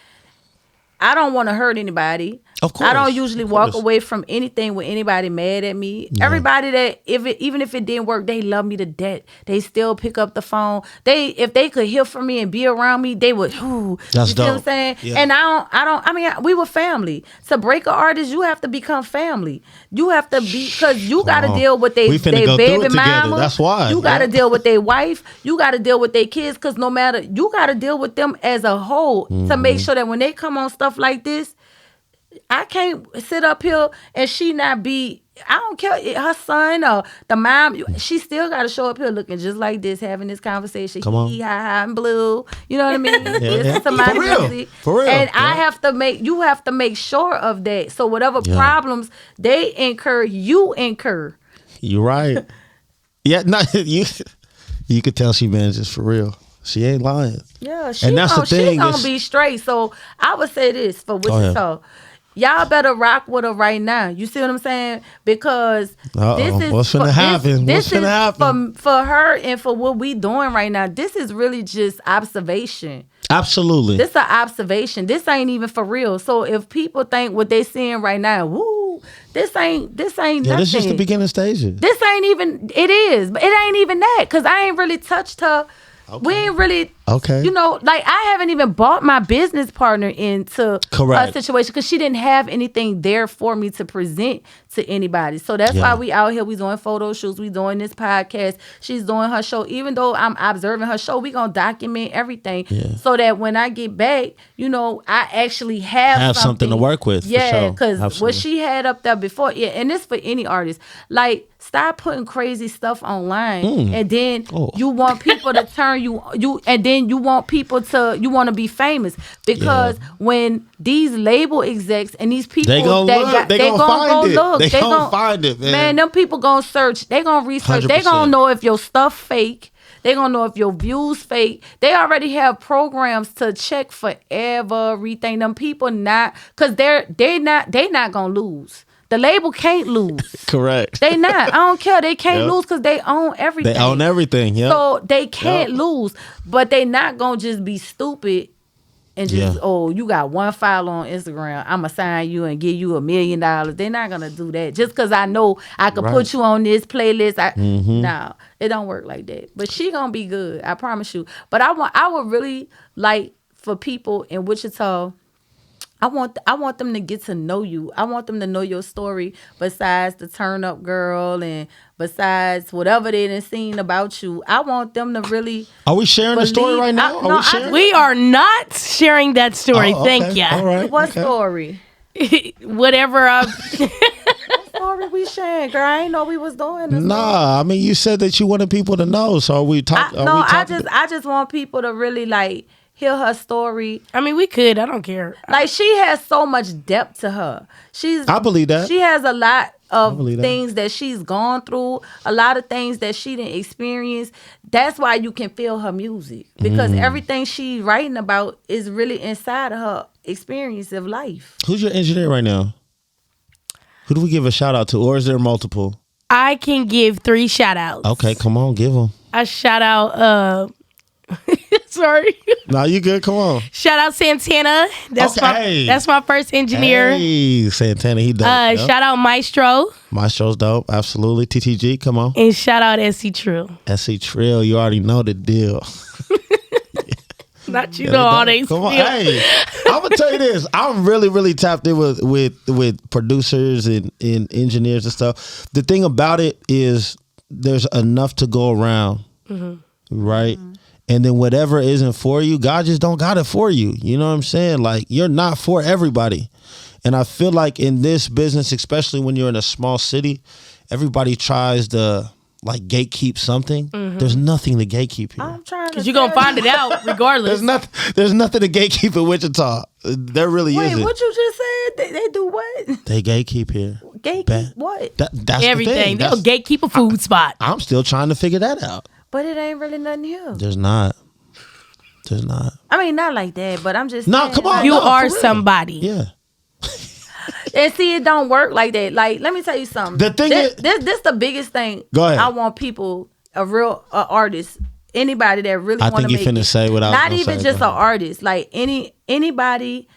I don't want to hurt anybody. Of course. I don't usually walk away from anything with anybody mad at me. Yeah. Everybody that even if it didn't work, they love me to death. They still pick up the phone. If they could hear from me and be around me, they would. Ooh, that's you dope. See what I'm saying? Yeah. And I mean, we were family. To break an artist, you have to become family. You have to be, because you got to deal with they baby mama. That's why. You got to deal with their wife. You got to deal with their kids. Because no matter, you got to deal with them as a whole to make sure that when they come on stuff like this, I can't sit up here and she not be, I don't care, her son or the mom, she still got to show up here looking just like this, having this conversation. Come on. Hee, ha, ha, and blue. You know what I mean? Yeah. To my For real. music. For real. And Yeah. you have to make sure of that. So whatever problems they incur, you incur. You're right. Yeah, no, you could tell she manages for real. She ain't lying. Yeah, and that's the thing. She gonna be straight. So I would say this for Wichita. Y'all better rock with her right now. You see what I'm saying? Because this is what's finna happen? This what's finna happen? For her and for what we doing right now. This is really just observation. Absolutely. This is an observation. This ain't even for real. So if people think what they seeing right now, woo, this ain't nothing. This is just the beginning stages. This ain't even. It is, but it ain't even that. Cause I ain't really touched her. Okay. We ain't really, you know, like I haven't even bought my business partner into a situation because she didn't have anything there for me to present to anybody. So that's why we out here. We doing photo shoots. We doing this podcast. She's doing her show. Even though I'm observing her show, we gonna document everything so that when I get back, you know, I actually have something to work with. Yeah, because what she had up there before, and this for any artist, like stop putting crazy stuff online, and then you want people to turn you, and then you want people to, you want to be famous because when these label execs and these people they gonna find it, man. Them people gonna search, they gonna research, 100%. They gonna know if your stuff fake. They gonna know if your views fake. They already have programs to check for everything. Them people not, cause they not gonna lose. The label can't lose. Correct. They not. I don't care. They can't lose because they own everything. They own everything. Yeah. So they can't lose, but they not gonna just be stupid and just you got one follow on Instagram, I'ma sign you and give you $1 million. They're not gonna do that just because I know I could put you on this playlist. No, it don't work like that. But she gonna be good. I promise you. But I would really like for people in Wichita. I want them to get to know you. I want them to know your story besides the turn up girl and besides whatever they done seen about you. I want them to really. Are we sharing the story right now? We are not sharing that story. Thank you. All right. What story? Whatever. What story we sharing, girl? I ain't know we was doing this. Nah, I mean you said that you wanted people to know. So are we talking? I just want people to really like hear her story. I mean, we could. I don't care. Like she has so much depth to her. I believe that. She has a lot of things that she's gone through, a lot of things that she didn't experience. That's why you can feel her music because everything she's writing about is really inside of her experience of life. Who's your engineer right now? Who do we give a shout out to, or is there multiple? I can give 3 shout outs. Okay, come on, give them. I shout out. Sorry. No, you good? Come on. Shout out Santana. That's my first engineer. Hey, Santana, he dope. Shout out Maestro. Maestro's dope. Absolutely. TTG, come on. And shout out SC Trill. SC Trill, you already know the deal. Not you know all they come on. Hey, I'm gonna tell you this. I'm really, really tapped in with producers and engineers and stuff. The thing about it is there's enough to go around, right? And then whatever isn't for you, God just don't got it for you. You know what I'm saying? Like, you're not for everybody. And I feel like in this business, especially when you're in a small city, everybody tries to like gatekeep something. There's nothing to gatekeep here. I'm trying to. Because you're going to find it out regardless. There's nothing to gatekeep in Wichita. There really isn't. Wait, what you just said? They do what? They gatekeep here. Gatekeep what? That's Everything. The thing. They'll gatekeep a food spot. I'm still trying to figure that out. But it ain't really nothing here. There's not. I mean, not like that, but I'm just No, saying, come on. like, You no, are for real. somebody. Yeah. and see, it don't work like that. Like, let me tell you something. The thing is- this the biggest thing. Go ahead. I want people, a real artist, anybody that really I want to think you make finna it. say what I was Not gonna even say. just Go an ahead. artist. Like anybody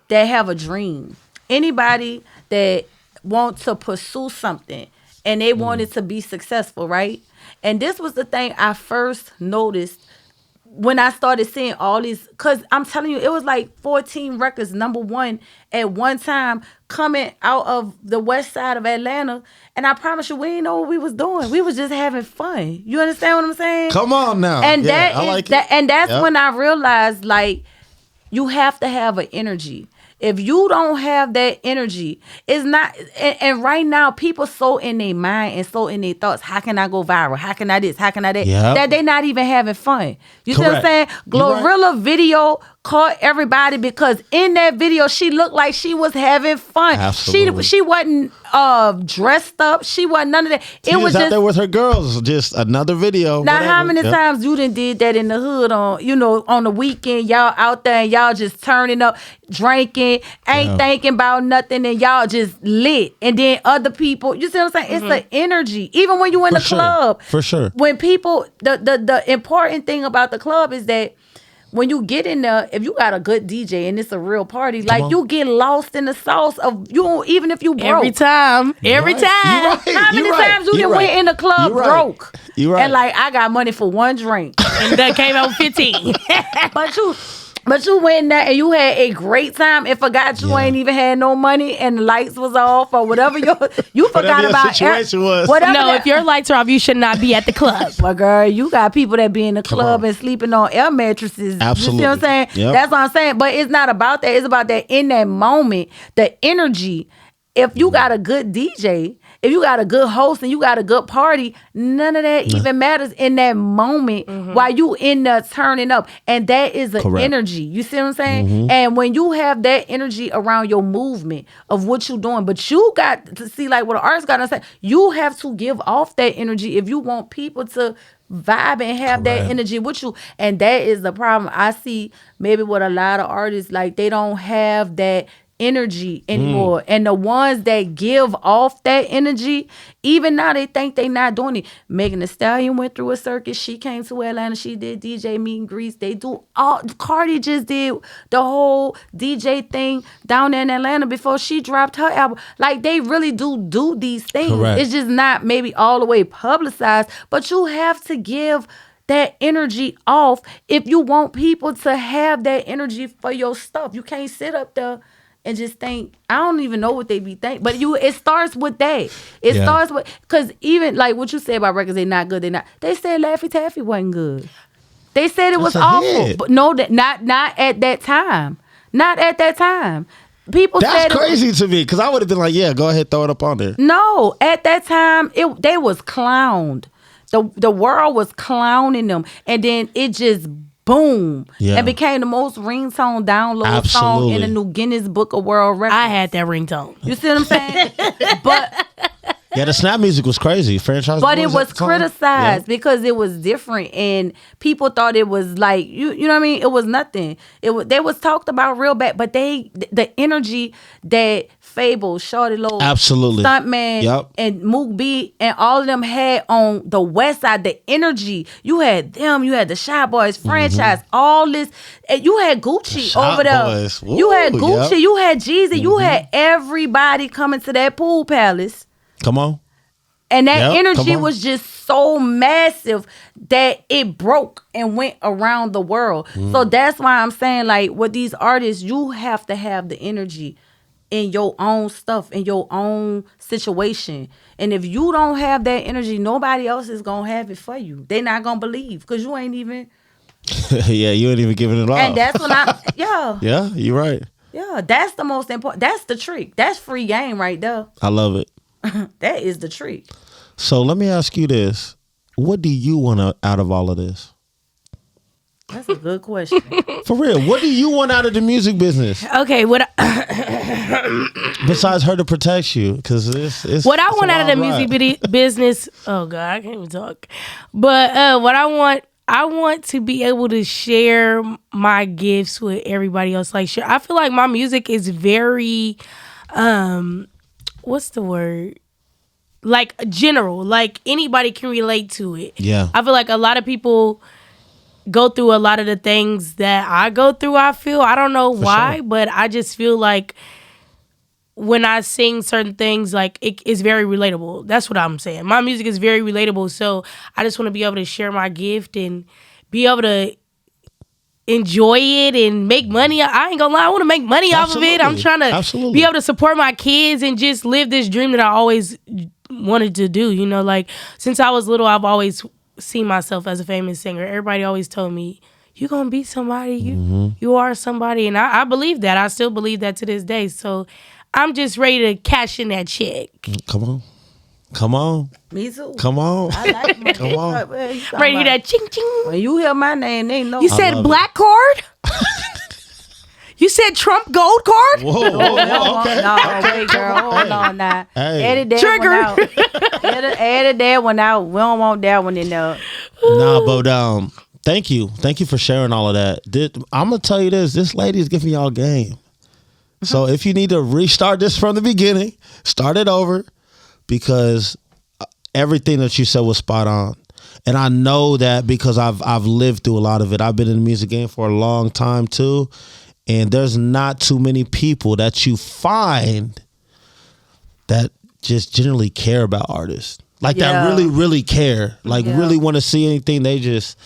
that have a dream, anybody that want to pursue something, and they want it to be successful, right? And this was the thing I first noticed when I started seeing all these, because I'm telling you, it was like 14 records, #1 at one time, coming out of the west side of Atlanta. And I promise you, we didn't know what we was doing. We was just having fun. You understand what I'm saying? Come on now. And Yeah, I like it. and that's Yep. when I realized, like, you have to have an energy. If you don't have that energy, it's not. And right now, people so in their mind and so in their thoughts. How can I go viral? How can I this? How can I that? Yep. That they not even having fun. You see what I'm Correct. saying? You right. Glorilla video caught everybody because in that video she looked like she was having fun. Absolutely. She wasn't dressed up. She wasn't none of that. She was out there with her girls. Just another video. Now, whatever. how many Yep. times you done did that in the hood on the weekend? Y'all out there and y'all just turning up, drinking, ain't Yeah. thinking about nothing, and y'all just lit. And then other people, you see what I'm saying? It's the energy. Even when you in the For sure. club. For sure. When people, the important thing about the club is that when you get in there, if you got a good DJ and it's a real party, like on. you get lost in the sauce of you. Even if you broke. Every time. Every Right. time. You right. How many You right. times you You done right. went in the club You right. broke? You right. And like, I got money for one drink. And that came out with 15. But you went in there and you had a great time and forgot you Yeah. ain't even had no money and the lights was off or whatever you forgot Whatever your about situation was. Whatever No, that- if your lights are off, you should not be at the club. Well, girl, you got people that be in the club on. and sleeping on air mattresses. Absolutely. You see what I'm saying? Yep. That's what I'm saying. But it's not about that. It's about that in that moment, the energy. If you got a good DJ, if you got a good host and you got a good party, none of that even matters in that moment while you in there turning up. And that is an Correct. energy. You see what I'm saying? And when you have that energy around your movement of what you're doing, but you got to see, like what an artist got to say, you have to give off that energy if you want people to vibe and have that Correct. energy with you. And that is the problem I see maybe with a lot of artists. Like, they don't have that energy anymore. And the ones that give off that energy, even now they think they not doing it. Megan Thee Stallion went through a circuit. She came to Atlanta. She did DJ meet and greets. They do all. Cardi just did the whole DJ thing down there in Atlanta before she dropped her album. Like, they really do these things. Correct. It's just not maybe all the way publicized, but you have to give that energy off if you want people to have that energy for your stuff. You can't sit up there and just think, I don't even know what they be thinking. But it starts with that. It Yeah. starts with, because even like what you said about records, they not good, they said Laffy Taffy wasn't good. They said it was That's a awful. hit. But no, not at that time. Not at that time. People said That's crazy to me because I would have been like, yeah, go ahead, throw it up on there. No, at that time, they was clowned. The world was clowning them. And then it just boom. Yeah. And became the most ringtone download song in the new Guinness Book of World Records. I had that ringtone. You see what I'm saying? But Yeah, the Snap music was crazy. Franchise. But it Boys was at the time. criticized because it was different, and people thought it was like you know what I mean. It was nothing. They was talked about real bad, but the energy that Fable, Shorty Low, Absolutely. Stuntman, Yep. and Mook B, and all of them had on the West Side, the energy. You had them. You had the Shy Boys franchise. All this. And you had Gucci Shy over there. Boys. You had Woo, Gucci. yep. You had Jeezy. You had everybody coming to that pool palace. Come on. And that Yep, energy come on. was just so massive that it broke and went around the world. So that's why I'm saying, like, with these artists, you have to have the energy in your own stuff, in your own situation. And if you don't have that energy, nobody else is going to have it for you. They not going to believe because you ain't even Yeah, you ain't even giving it off. And that's when Yeah, you're right. yeah, that's the most important. That's the trick. That's free game right there. I love it. That is the trick. So let me ask you this. What do you want out of all of this? That's a good question. For real, what do you want out of the music business? Okay, Besides her to protect you, because it's what I it's want a out of the wild music ride. business. Oh God, I can't even talk. But what I want to be able to share my gifts with everybody else. Like, I feel like my music is very, what's the word? Like general. Like anybody can relate to it. Yeah. I feel like a lot of people go through a lot of the things that I go through. I feel, I don't know why, sure. but I just feel like when I sing certain things, like it is very relatable. That's what I'm saying. My music is very relatable. So I just want to be able to share my gift and be able to enjoy it and make money. I ain't gonna lie, I want to make money off of it. I'm trying to be able to support my kids and just live this dream that I always wanted to do. You know, like since I was little, I've always seen myself as a famous singer. Everybody always told me, you're gonna be somebody. You are somebody. And I believe that. I still believe that to this day. So I'm just ready to cash in that check. Come on. Me too. Come on. I like my Come on. ready to hear that ching ching. When you hear my name, they know. You said black card? You said Trump gold card? Whoa, okay. No, okay, girl. Hold on now. Hey. Edit that Trigger. one out. Edit that one out. We don't want that one in there. Nah, but thank you. Thank you for sharing all of that. I'm going to tell you this lady is giving y'all game. So if you need to restart this from the beginning, start it over, because everything that you said was spot on. And I know that because I've lived through a lot of it. I've been in the music game for a long time too. And there's not too many people that you find that just generally care about artists. Like that really, really care. Like really want to see anything. They just,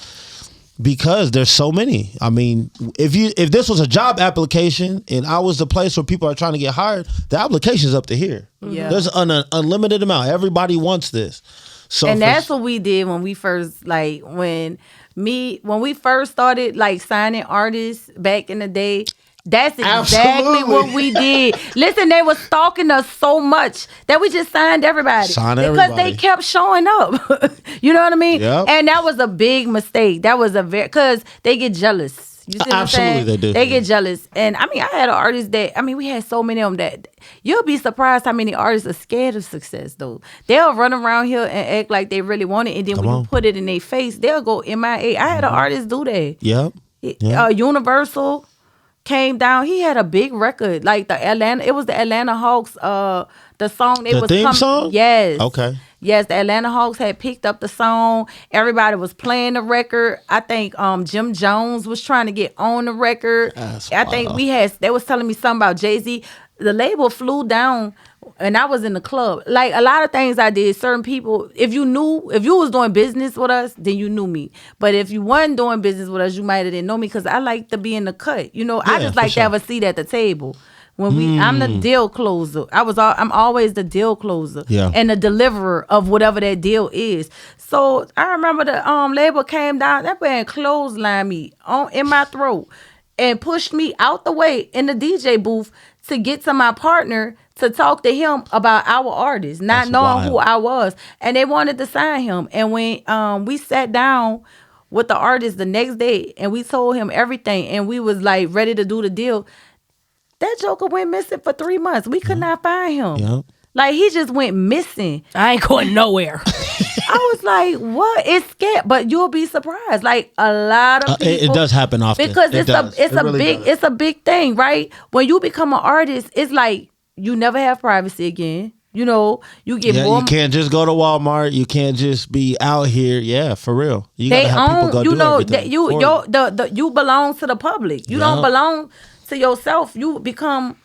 because there's so many. I mean, if this was a job application and I was the place where people are trying to get hired, the application's up to here. Yeah. There's an unlimited amount. Everybody wants this. So and that's what we did when we first, like, when we first started, like, signing artists back in the day. That's exactly what we did. Listen, they were stalking us so much that we just signed everybody. Because they kept showing up. You know what I mean? Yep. And that was a big mistake. That was because they get jealous. You see what I'm saying? Absolutely, they do. They get jealous. And I mean, I had an artist we had so many of them that you'll be surprised how many artists are scared of success, though. They'll run around here and act like they really want it. And then when you put it in their face, they'll go MIA. I had an artist do that. Yep. Universal came down. He had a big record, like it was the Atlanta Hawks. The song the theme song. Yes. Okay. Yes, the Atlanta Hawks had picked up the song. Everybody was playing the record. I think Jim Jones was trying to get on the record. I think they was telling me something about Jay-Z. The label flew down and I was in the club. Like a lot of things I did, certain people, if you was doing business with us, then you knew me. But if you wasn't doing business with us, you might have didn't know me, because I like to be in the cut. You know, I just like to have a seat at the table. When I'm the deal closer. I'm always the deal closer. Yeah. And the deliverer of whatever that deal is. So I remember the label came down, that man clotheslined me in my throat and pushed me out the way in the DJ booth to get to my partner to talk to him about our artist, not knowing who I was. And they wanted to sign him. And when we sat down with the artist the next day and we told him everything and we was like ready to do the deal, that joker went missing for 3 months. We could not find him. Yep. Like, he just went missing. I ain't going nowhere. I was like, what? It's scared, but you'll be surprised. Like, a lot of people. It does happen often. Because It it's a big thing, right? When you become an artist, it's like you never have privacy again. You know, you get more. You can't just go to Walmart. You can't just be out here. Yeah, for real. You gotta have people go do everything. You belong to the public. You don't belong to yourself. You belong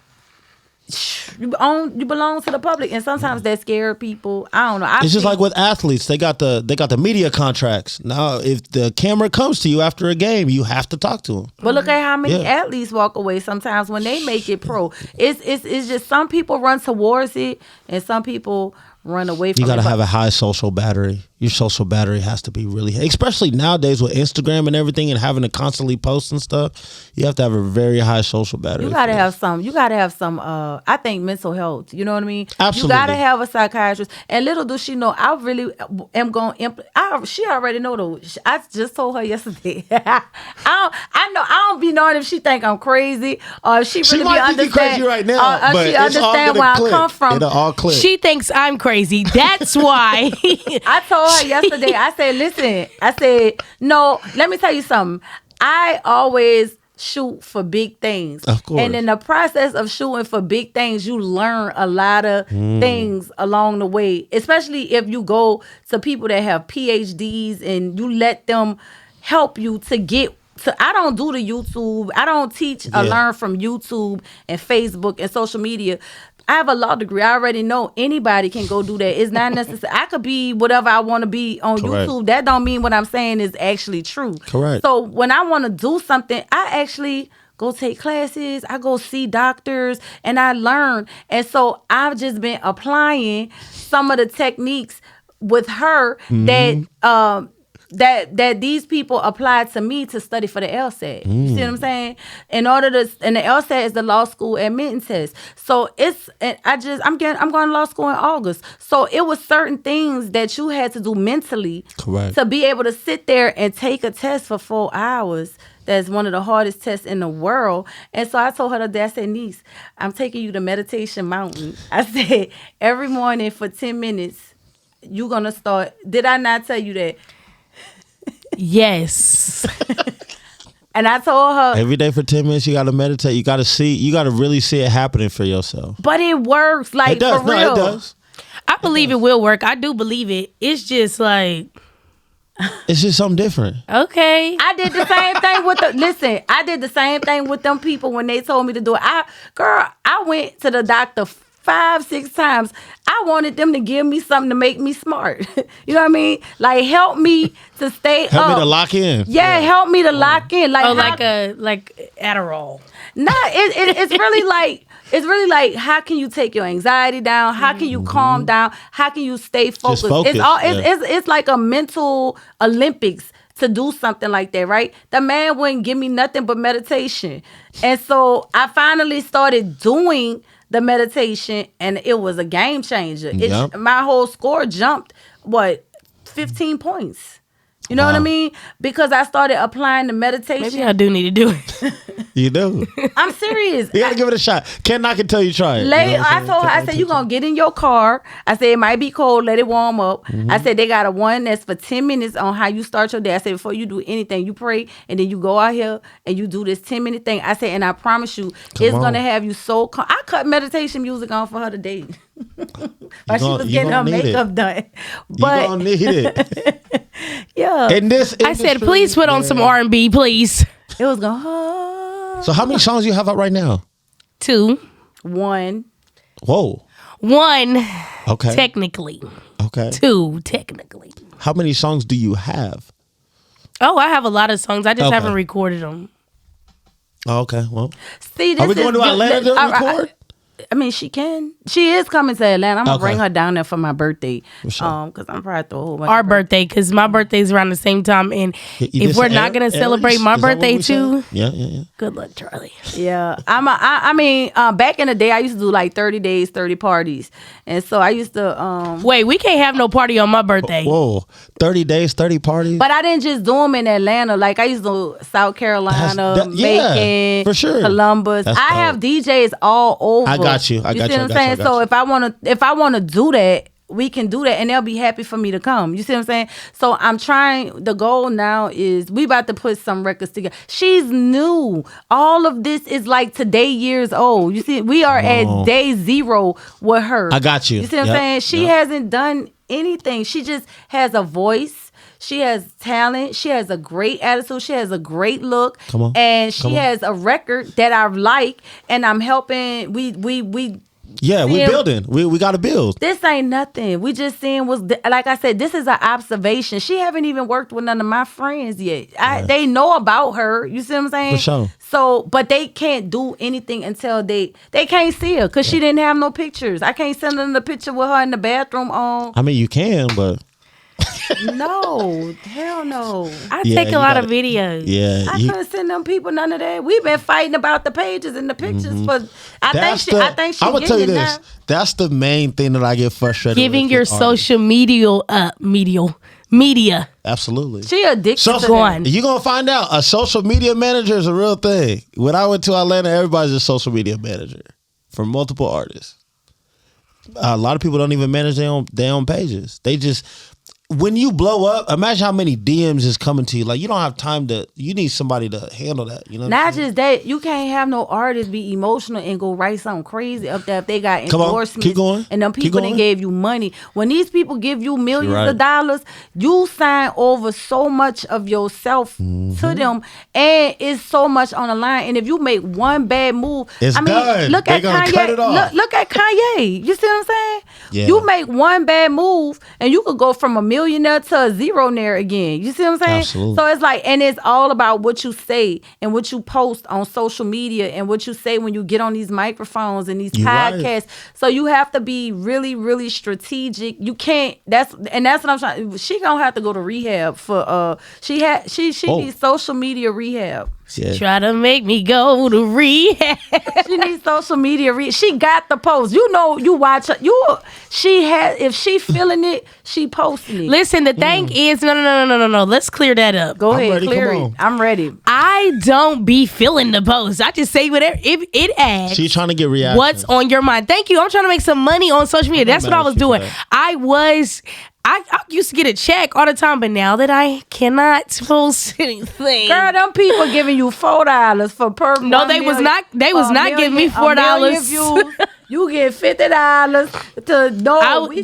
to the public, and sometimes that scare people. I don't know. It's just like with athletes. They got the media contracts. Now, if the camera comes to you after a game, you have to talk to them. But look at how many athletes walk away sometimes when they make it pro. It's just some people run towards it, and some people run away from it. You got to have a high social battery. your social battery has to be really, especially nowadays with Instagram and everything and having to constantly post and stuff. You have to have a very high social battery. You gotta have some. I think mental health. You know what I mean? Absolutely. You gotta have a psychiatrist. And little does she know, I really am going. She already know though. I just told her yesterday. I don't be knowing if she think I'm crazy or if she really might be be crazy right now, but she it's all understand gonna where click. I come from. It'll all click. She thinks I'm crazy. That's why. I told her yesterday, I said, listen, I said, no, let me tell you something. I always shoot for big things. Of course. And in the process of shooting for big things, you learn a lot of things along the way, especially if you go to people that have PhDs and you let them help you to get. So I don't do the YouTube. I don't teach or learn from YouTube and Facebook and social media. I have a law degree. I already know anybody can go do that. It's not necessary. I could be whatever I want to be on YouTube. That don't mean what I'm saying is actually true. Correct. So when I want to do something, I actually go take classes. I go see doctors and I learn. And so I've just been applying some of the techniques with her that these people applied to me to study for the LSAT. You see what I'm saying? And the LSAT is the law school admitting test. So I'm going to law school in August. So it was certain things that you had to do mentally to be able to sit there and take a test for 4 hours. That's one of the hardest tests in the world. And so I told her today, I said, niece, I'm taking you to Meditation Mountain. I said, every morning for 10 minutes, you're going to start. Did I not tell you that? Yes. And I told her every day for 10 minutes you gotta meditate. You gotta really see it happening for yourself. But it works, like, it does. for real. No, it does. I believe it will work. I do believe it. It's just like, it's just something different. okay. I did the same thing with I did the same thing with them people when they told me to do it. I went to the doctor 5-6 times. I wanted them to give me something to make me smart. You know what I mean? Like, help me to stay up. Help me to lock in. Yeah, help me to lock in. Like, like Adderall. Nah, it's really like how can you take your anxiety down? How can you calm down? How can you stay focused? It's like a mental Olympics to do something like that, right? The man wouldn't give me nothing but meditation. And so I finally started doing the meditation, and it was a game changer. My whole score jumped, 15 points. You know what I mean? Because I started applying the meditation. Maybe I do need to do it. You do. I'm serious. You gotta give it a shot. Ken, I can tell you try it. I told her, I said, you're going to get in your car. I said, it might be cold. Let it warm up. I said, they got a one that's for 10 minutes on how you start your day. I said, before you do anything, you pray, and then you go out here and you do this 10-minute thing. I said, and I promise you, it's going to have you so calm. I cut meditation music on for her today. But she was getting her makeup done. But you gonna need it. Yeah. In this I said, please put on some R&B, please. It was going, So how many songs you have out right now? 2. 1. Whoa. 1. Okay. Technically. Okay. 2, technically. How many songs do you have? Oh, I have a lot of songs. I just haven't recorded them. Oh, okay. Well, see, this are we going to Atlanta to record? I mean, she can. She is coming to Atlanta. I'm gonna bring her down there for my birthday. Sure. Cause I'm probably throw a whole bunch. Our birthday, cause my birthday's around the same time, and if we're not gonna celebrate my birthday too, yeah. Good luck, Charlie. Yeah, I mean, back in the day, I used to do like 30 days, 30 parties, and so I used to. Wait, we can't have no party on my birthday. Whoa, 30 days, 30 parties. But I didn't just do them in Atlanta. Like I used to do South Carolina, Macon, for sure. Columbus. I have DJs all over. I got you. I got you. See what I'm saying? So if I want to do that, we can do that, and they'll be happy for me to come. You see what I'm saying? So I'm trying. The goal now is we about to put some records together. She's new. All of this is like today years old. You see, we are at day 0 with her. I got you. You see what I'm saying? She hasn't done anything. She just has a voice. She has talent. She has a great attitude. She has a great look. Come on. And she has a record that I like, and I'm helping. We building. We got to build. This ain't nothing. We just seeing like I said, this is an observation. She haven't even worked with none of my friends yet. They know about her. You see what I'm saying? For sure. So, but they can't do anything until they can't see her because she didn't have no pictures. I can't send them the picture with her in the bathroom on. I mean, you can, but No, hell no. I Yeah, take you a lot of gotta- videos. Yeah, I couldn't send them people none of that. We've been fighting about the pages and the pictures for. I think she I'm gonna tell you getting it this. now. That's the main thing that I get frustrated Giving with your artists. social media. Absolutely. She addicted So to Go that. on. you're gonna find out a social media manager is a real thing. When I went to Atlanta, everybody's a social media manager for multiple artists. A lot of people don't even manage their own pages. They just, when you blow up, imagine how many DMs is coming to you. Like, you don't have time to. You need somebody to handle that. You know. What I'm Not saying? just that, you can't have no artist be emotional and go write something crazy up there if they got Come on, endorsements. keep going, And them keep people going. that gave you money. When these people give you millions You're right. of dollars, you sign over so much of yourself Mm-hmm. to them, and it's so much on the line. And if you make one bad move, It's I mean, done. look They at gonna Kanye. cut it off. Look at Kanye. You see what I'm saying? Yeah. You make one bad move, and you could go from a millionaire to a zeronaire again. You see what I'm saying? Absolutely. So it's like, and it's all about what you say and what you post on social media and what you say when you get on these microphones and these You right. podcasts. So you have to be really, really strategic. You can't. That's what I'm trying. She gonna have to go to rehab for. She Oh. needs social media rehab. Yeah. Try to make me go to rehab. She needs social media. She got the post. You know, you watch her. She had. If she feeling it, she posting it. Listen, the thing is, no. Let's clear that up. Go I'm ahead, ready, clear come it. on. I'm ready. I don't be feeling the post. I just say whatever. If it adds She's trying to get reaction. what's on your mind. Thank you. I'm trying to make some money on social media. That's what I was mad at you doing. for that. I used to get a check all the time, but now that I cannot post anything. Girl, them people giving you $4 for per. No, they was not. They was not giving me $4. You get $50 to know. In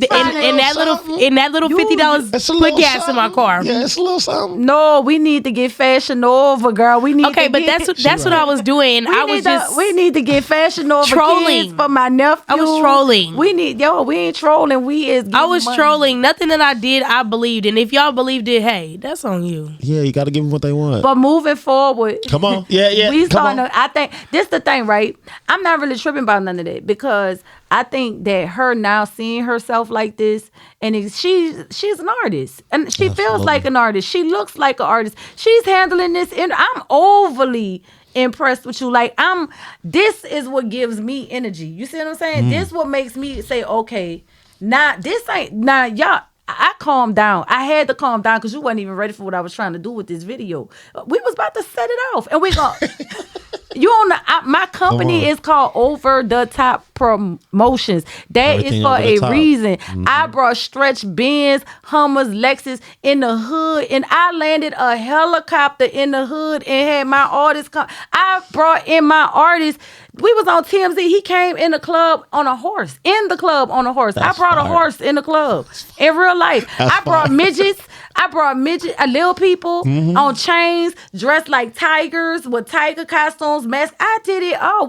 that little $50 It's a put little gas in my something. car. Yeah, it's a little something. No, we need to get Fashion Nova, girl. We need. Okay, to but get, that's what I was doing. I was just we need to get Fashion Nova trolling. kids for my nephew. I was trolling. We ain't trolling. We is. I was getting money. trolling. Nothing that I did, I believed. And if y'all believed it, hey, that's on you. Yeah, you got to give them what they want. But moving forward, Come on. Yeah. we Come on. starting to, I think this the thing, right? I'm not really tripping about none of that because I think that her now seeing herself like this, and she's an artist, and she feels Absolutely. like an artist. She looks like an artist. She's handling this, and I'm overly impressed with you. Like this is what gives me energy. You see what I'm saying? This what makes me say, okay, y'all. I calmed down. I had to calm down because you wasn't even ready for what I was trying to do with this video. We was about to set it off, and we go. You on my company Come on. is called Over the Top Promotions. That Everything is for over the a top. reason. I brought stretch Benz, Hummers, Lexus in the hood, and I landed a helicopter in the hood and had my artists come. I brought in my artists. We was on TMZ. He came in the club on a horse. In the club on a horse. That's I brought a fire. horse in the club in real life. That's I brought fire. midgets. Little people Mm-hmm. on chains, dressed like tigers with tiger costumes, masks. I did it all.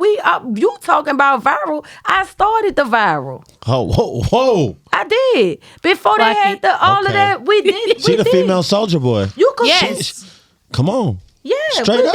You talking about viral? I started the viral. Oh, whoa. I did. Before Like they had it. all of Okay. that, we did. She we the did. female soldier boy. You could. Yes. Come on. Yeah, Straight we up.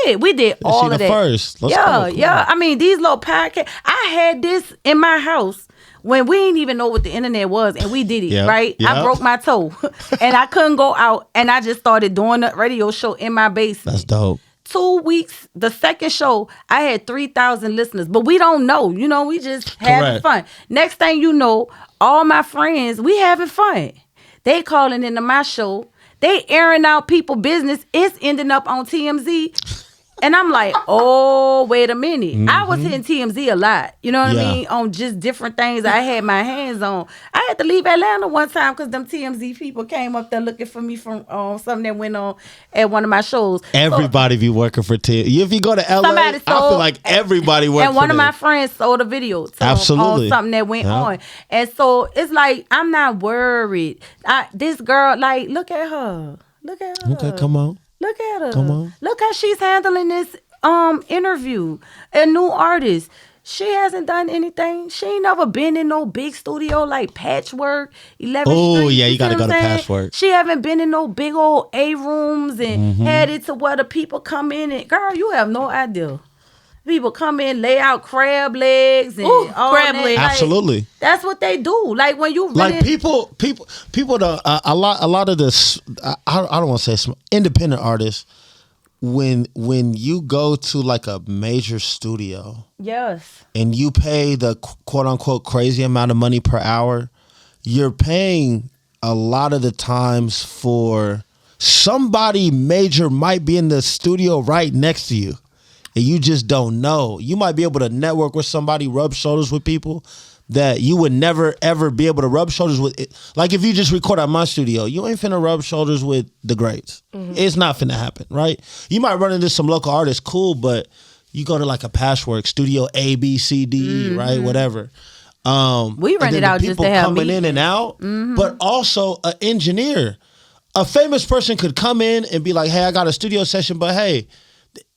did. We did all she of the that. first. Let's yeah, go. Come yeah. on. I mean, these little podcasts. I had this in my house when we didn't even know what the internet was, and we did it, Yep, right? yep. I broke my toe, and I couldn't go out, and I just started doing a radio show in my basement. That's dope. 2 weeks, the second show, I had 3,000 listeners, but we don't know. You know, we just having Correct. fun. Next thing you know, all my friends, we having fun. They calling into my show. They airing out people business. It's ending up on TMZ. And I'm like, oh, wait a minute. I was hitting TMZ a lot. You know what Yeah. I mean? On just different things I had my hands on. I had to leave Atlanta one time because them TMZ people came up there looking for me from something that went on at one of my shows. Everybody be working for Tim. If you go to LA, Somebody I feel sold- like everybody works And one for of my them. friends sold a video to them Absolutely. on something that went Yeah. on. And so it's like, I'm not worried. This girl, like, look at her. Look at her. Okay, come on. Look at her. Come on. Look how she's handling this interview. A new artist. She hasn't done anything. She ain't never been in no big studio like Patchwork, 11th Oh, Street. yeah, you see gotta what go I'm to saying? Patchwork. She haven't been in no big old A rooms and had it to where the people come in and girl, you have no idea. People come in, lay out crab legs and Ooh, all crab that. legs. Like, Absolutely. that's what they do. Like when you really Like people don't, a lot of this, I don't want to say independent artists, when you go to like a major studio yes. and you pay the quote unquote crazy amount of money per hour, you're paying a lot of the times for somebody major might be in the studio right next to you. And you just don't know. You might be able to network with somebody, rub shoulders with people that you would never, ever be able to rub shoulders with. Like if you just record at my studio, you ain't finna rub shoulders with the greats. It's not finna happen, right? You might run into some local artists, cool, but you go to like a Patchwork, Studio A, B, C, D, E, right? Whatever. We rent it out just to have coming in and out, but also an engineer. A famous person could come in and be like, hey, I got a studio session, but hey,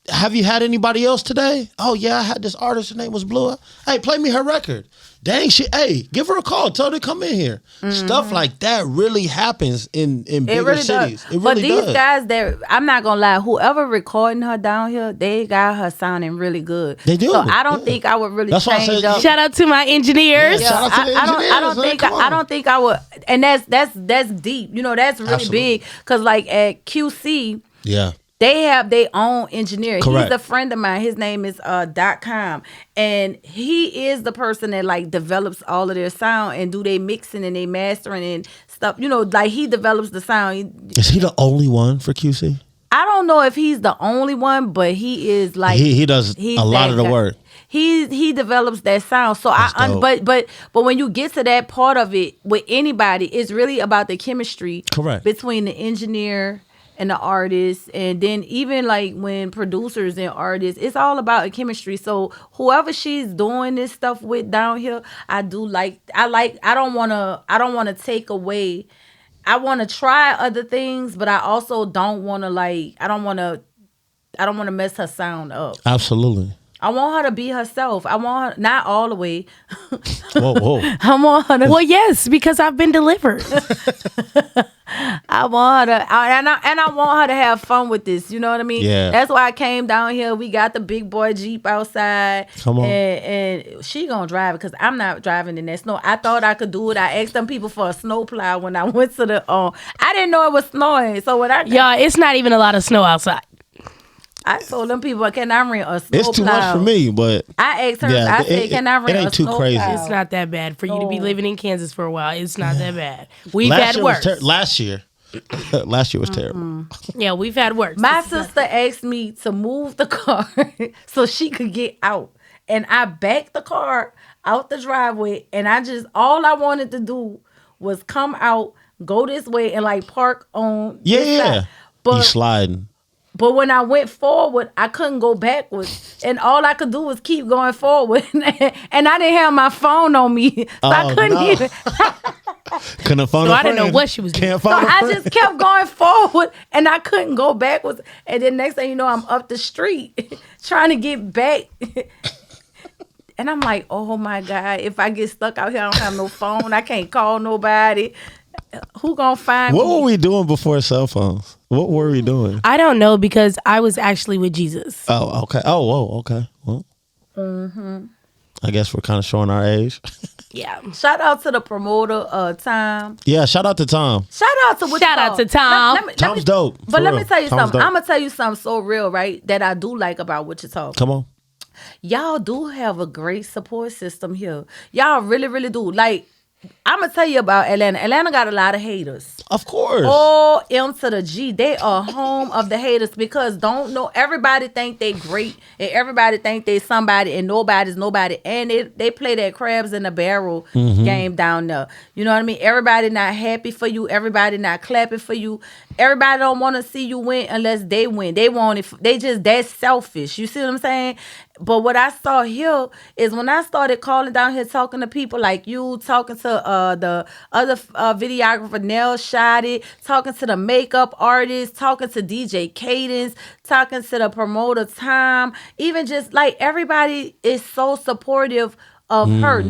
have you had anybody else today? Oh yeah, I had this artist. Her name was Blue. Hey, play me her record. Dang shit. Hey, give her a call. Tell her to come in here. Stuff like that really happens in bigger really cities. does. It really but these does. guys, that I'm not gonna lie, whoever recording her down here, they got her sounding really good. They do. So I don't think I would really That's why I change said- up. Shout out to my engineers. Yeah, shout out to the I don't engineers, man. think Come I on. don't think I would, and that's deep. You know, that's really Absolutely. big because like at QC. Yeah. They have their own engineer. Correct. He's a friend of mine. His name is .com, and he is the person that like develops all of their sound and do they mixing and they mastering and stuff. You know, like he develops the sound. Is he the only one for QC? I don't know if he's the only one, but he is like He does he's a lot that of the guy. work. He develops that sound. So That's dope. but when you get to that part of it with anybody, it's really about the chemistry Correct. between the engineer and the artists, and then even like when producers and artists, it's all about a chemistry. So whoever she's doing this stuff with down here, I don't wanna take away. I wanna try other things, but I also don't wanna I don't wanna mess her sound up. Absolutely. I want her to be herself. I want her, not all the way. Whoa. I want her to Well, yes, because I've been delivered. I want her to, and I want her to have fun with this. You know what I mean? Yeah. That's why I came down here. We got the big boy Jeep outside. Come on. And she gonna drive it because I'm not driving in that snow. I thought I could do it. I asked them people for a snow plow when I went to the. I didn't know it was snowing. So when Y'all, it's not even a lot of snow outside. I told them people, can I rent a snow It's too plow? much for me, but I asked her. Yeah, I said, can I rent ain't a too snow crazy. plow? It's not that bad for you to be No. living in Kansas for a while. It's not that bad. We've last had year worse. was last year. Last year was terrible. Yeah, we've had worse. My This is not- sister asked me to move the car so she could get out. And I backed the car out the driveway. And all I wanted to do was come out, go this way, and like park on this Yeah. side. You But sliding. But when I went forward, I couldn't go backwards. And all I could do was keep going forward. And I didn't have my phone on me. So I Oh, couldn't no. even. Couldn't find So a I didn't know friend. what she was doing. Can't So find a I friend. just kept going forward and I couldn't go backwards. And then next thing you know, I'm up the street trying to get back. And I'm like, oh my God, if I get stuck out here, I don't have no phone. I can't call nobody. Who gonna find What me? were we doing before cell phones? What were we doing? I don't know because I was actually with Jesus. Oh, okay. Oh, whoa, okay. Well, I guess we're kind of showing our age. Yeah. Shout out to the promoter, Tom. Yeah, shout out to Tom. Shout out to what Shout you out call- to Tom. Tom's dope. But For let me real. tell you Tom's something. dope. I'm gonna tell you something so real, right? That I do like about Wichita. Come on. Y'all do have a great support system here. Y'all really, really do. Like, I'm gonna tell you about Atlanta. Atlanta got a lot of haters. Of course. O M to the G. They are home of the haters because don't know everybody think they great and everybody think they somebody and nobody's nobody. And they play that crabs in the barrel game down there. You know what I mean? Everybody not happy for you. Everybody not clapping for you. Everybody don't want to see you win unless they win. They want it. They just that selfish. You see what I'm saying? But what I saw here is when I started calling down here, talking to people like you, talking to the other videographer, Nell Shoddy, talking to the makeup artist, talking to DJ Cadence, talking to the promoter Tom, even just like everybody is so supportive of her.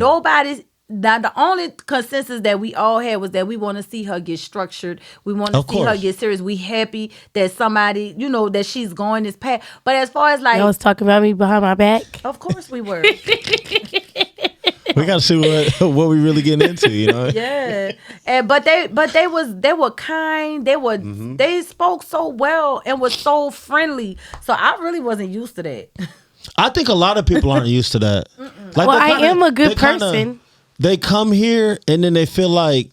the only consensus that we all had was that we want to see her get structured. We want to see her get serious. We happy that somebody, that she's going this path. But as far as like, y'all was talking about me behind my back. Of course we were. We gotta see what we really getting into, Yeah, but they were kind. They spoke so well and was so friendly. So I really wasn't used to that. I think a lot of people aren't used to that. Like, well, I am a good person. They come here and then they feel like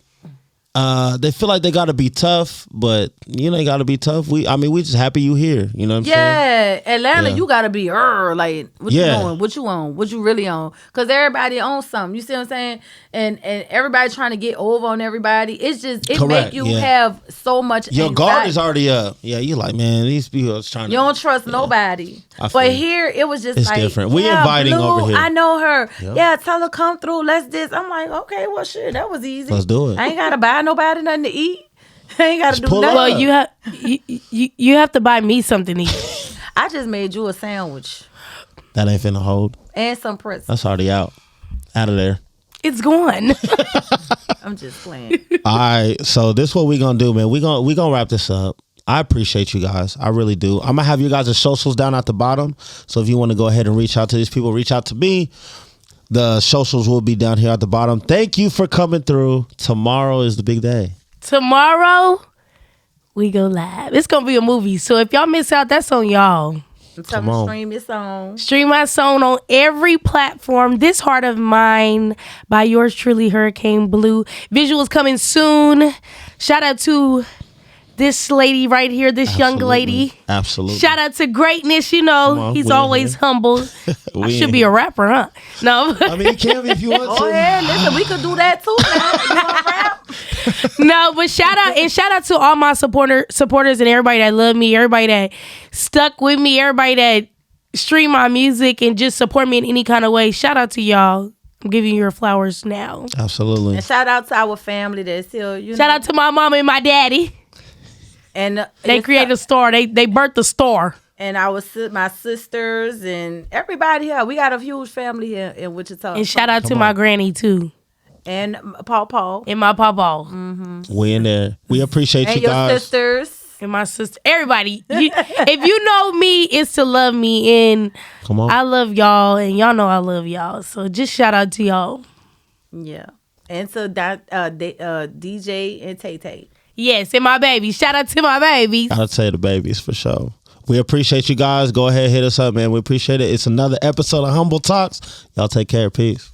they gotta be tough, but they gotta be tough. We just happy you here. You know what I'm saying? Yeah, Atlanta, you gotta be like what you doing? What you on? What you really on? Because everybody owns something. You see what I'm saying? And everybody trying to get over on everybody. It's just make you have so much. Your anxiety. guard is already up. Yeah, you like, man, these people are trying. You don't trust nobody. But here it was just it's like different. We inviting Blue, over here. I know her. Yep. Yeah, tell her come through. Let's this. I'm like, okay, well shit, that was easy. Let's do it. I ain't gotta buy nobody nothing to eat. I ain't gotta do nothing. Well, you have to buy me something to eat. I just made you a sandwich. That ain't finna hold. And some pretzels. That's already out of there. It's gone. I'm just playing. All right, so this is what we gonna do, man. We gonna wrap this up. I appreciate you guys. I really do. I'm gonna have you guys' socials down at the bottom. So if you want to go ahead and reach out to these people, reach out to me. The socials will be down here at the bottom. Thank you for coming through. Tomorrow is the big day. Tomorrow, we go live. It's going to be a movie. So if y'all miss out, that's on y'all. Come on. Stream your song. Stream my song on every platform. This Heart of Mine by yours truly, Hurricane Blue. Visuals coming soon. Shout out to this lady right here, this young lady. Absolutely. Shout out to Greatness. He's always humble. I should be a rapper, huh? No. I mean, you can be if you want to. Oh, yeah. Listen, we could do that too now. You want to rap? No, but shout out to all my supporters and everybody that love me, everybody that stuck with me, everybody that stream my music and just support me in any kind of way. Shout out to y'all. I'm giving you your flowers now. Absolutely. And shout out to our family that's still, Shout out to my mama and my daddy. And they created a store. They birthed the store. And my sisters and everybody here. We got a huge family here in Wichita. And shout out to my granny too. And Paw. And my Paw. Mm-hmm. We in there. We appreciate you guys. And your sisters. And my sister. Everybody. If you know me, it's to love me. And come on. I love y'all. And y'all know I love y'all. So just shout out to y'all. Yeah. And so that DJ and Tay. Yes, and my baby. Shout out to my babies. I'd say the babies for sure. We appreciate you guys. Go ahead, hit us up, man. We appreciate it. It's another episode of Humble Talks. Y'all take care. Peace.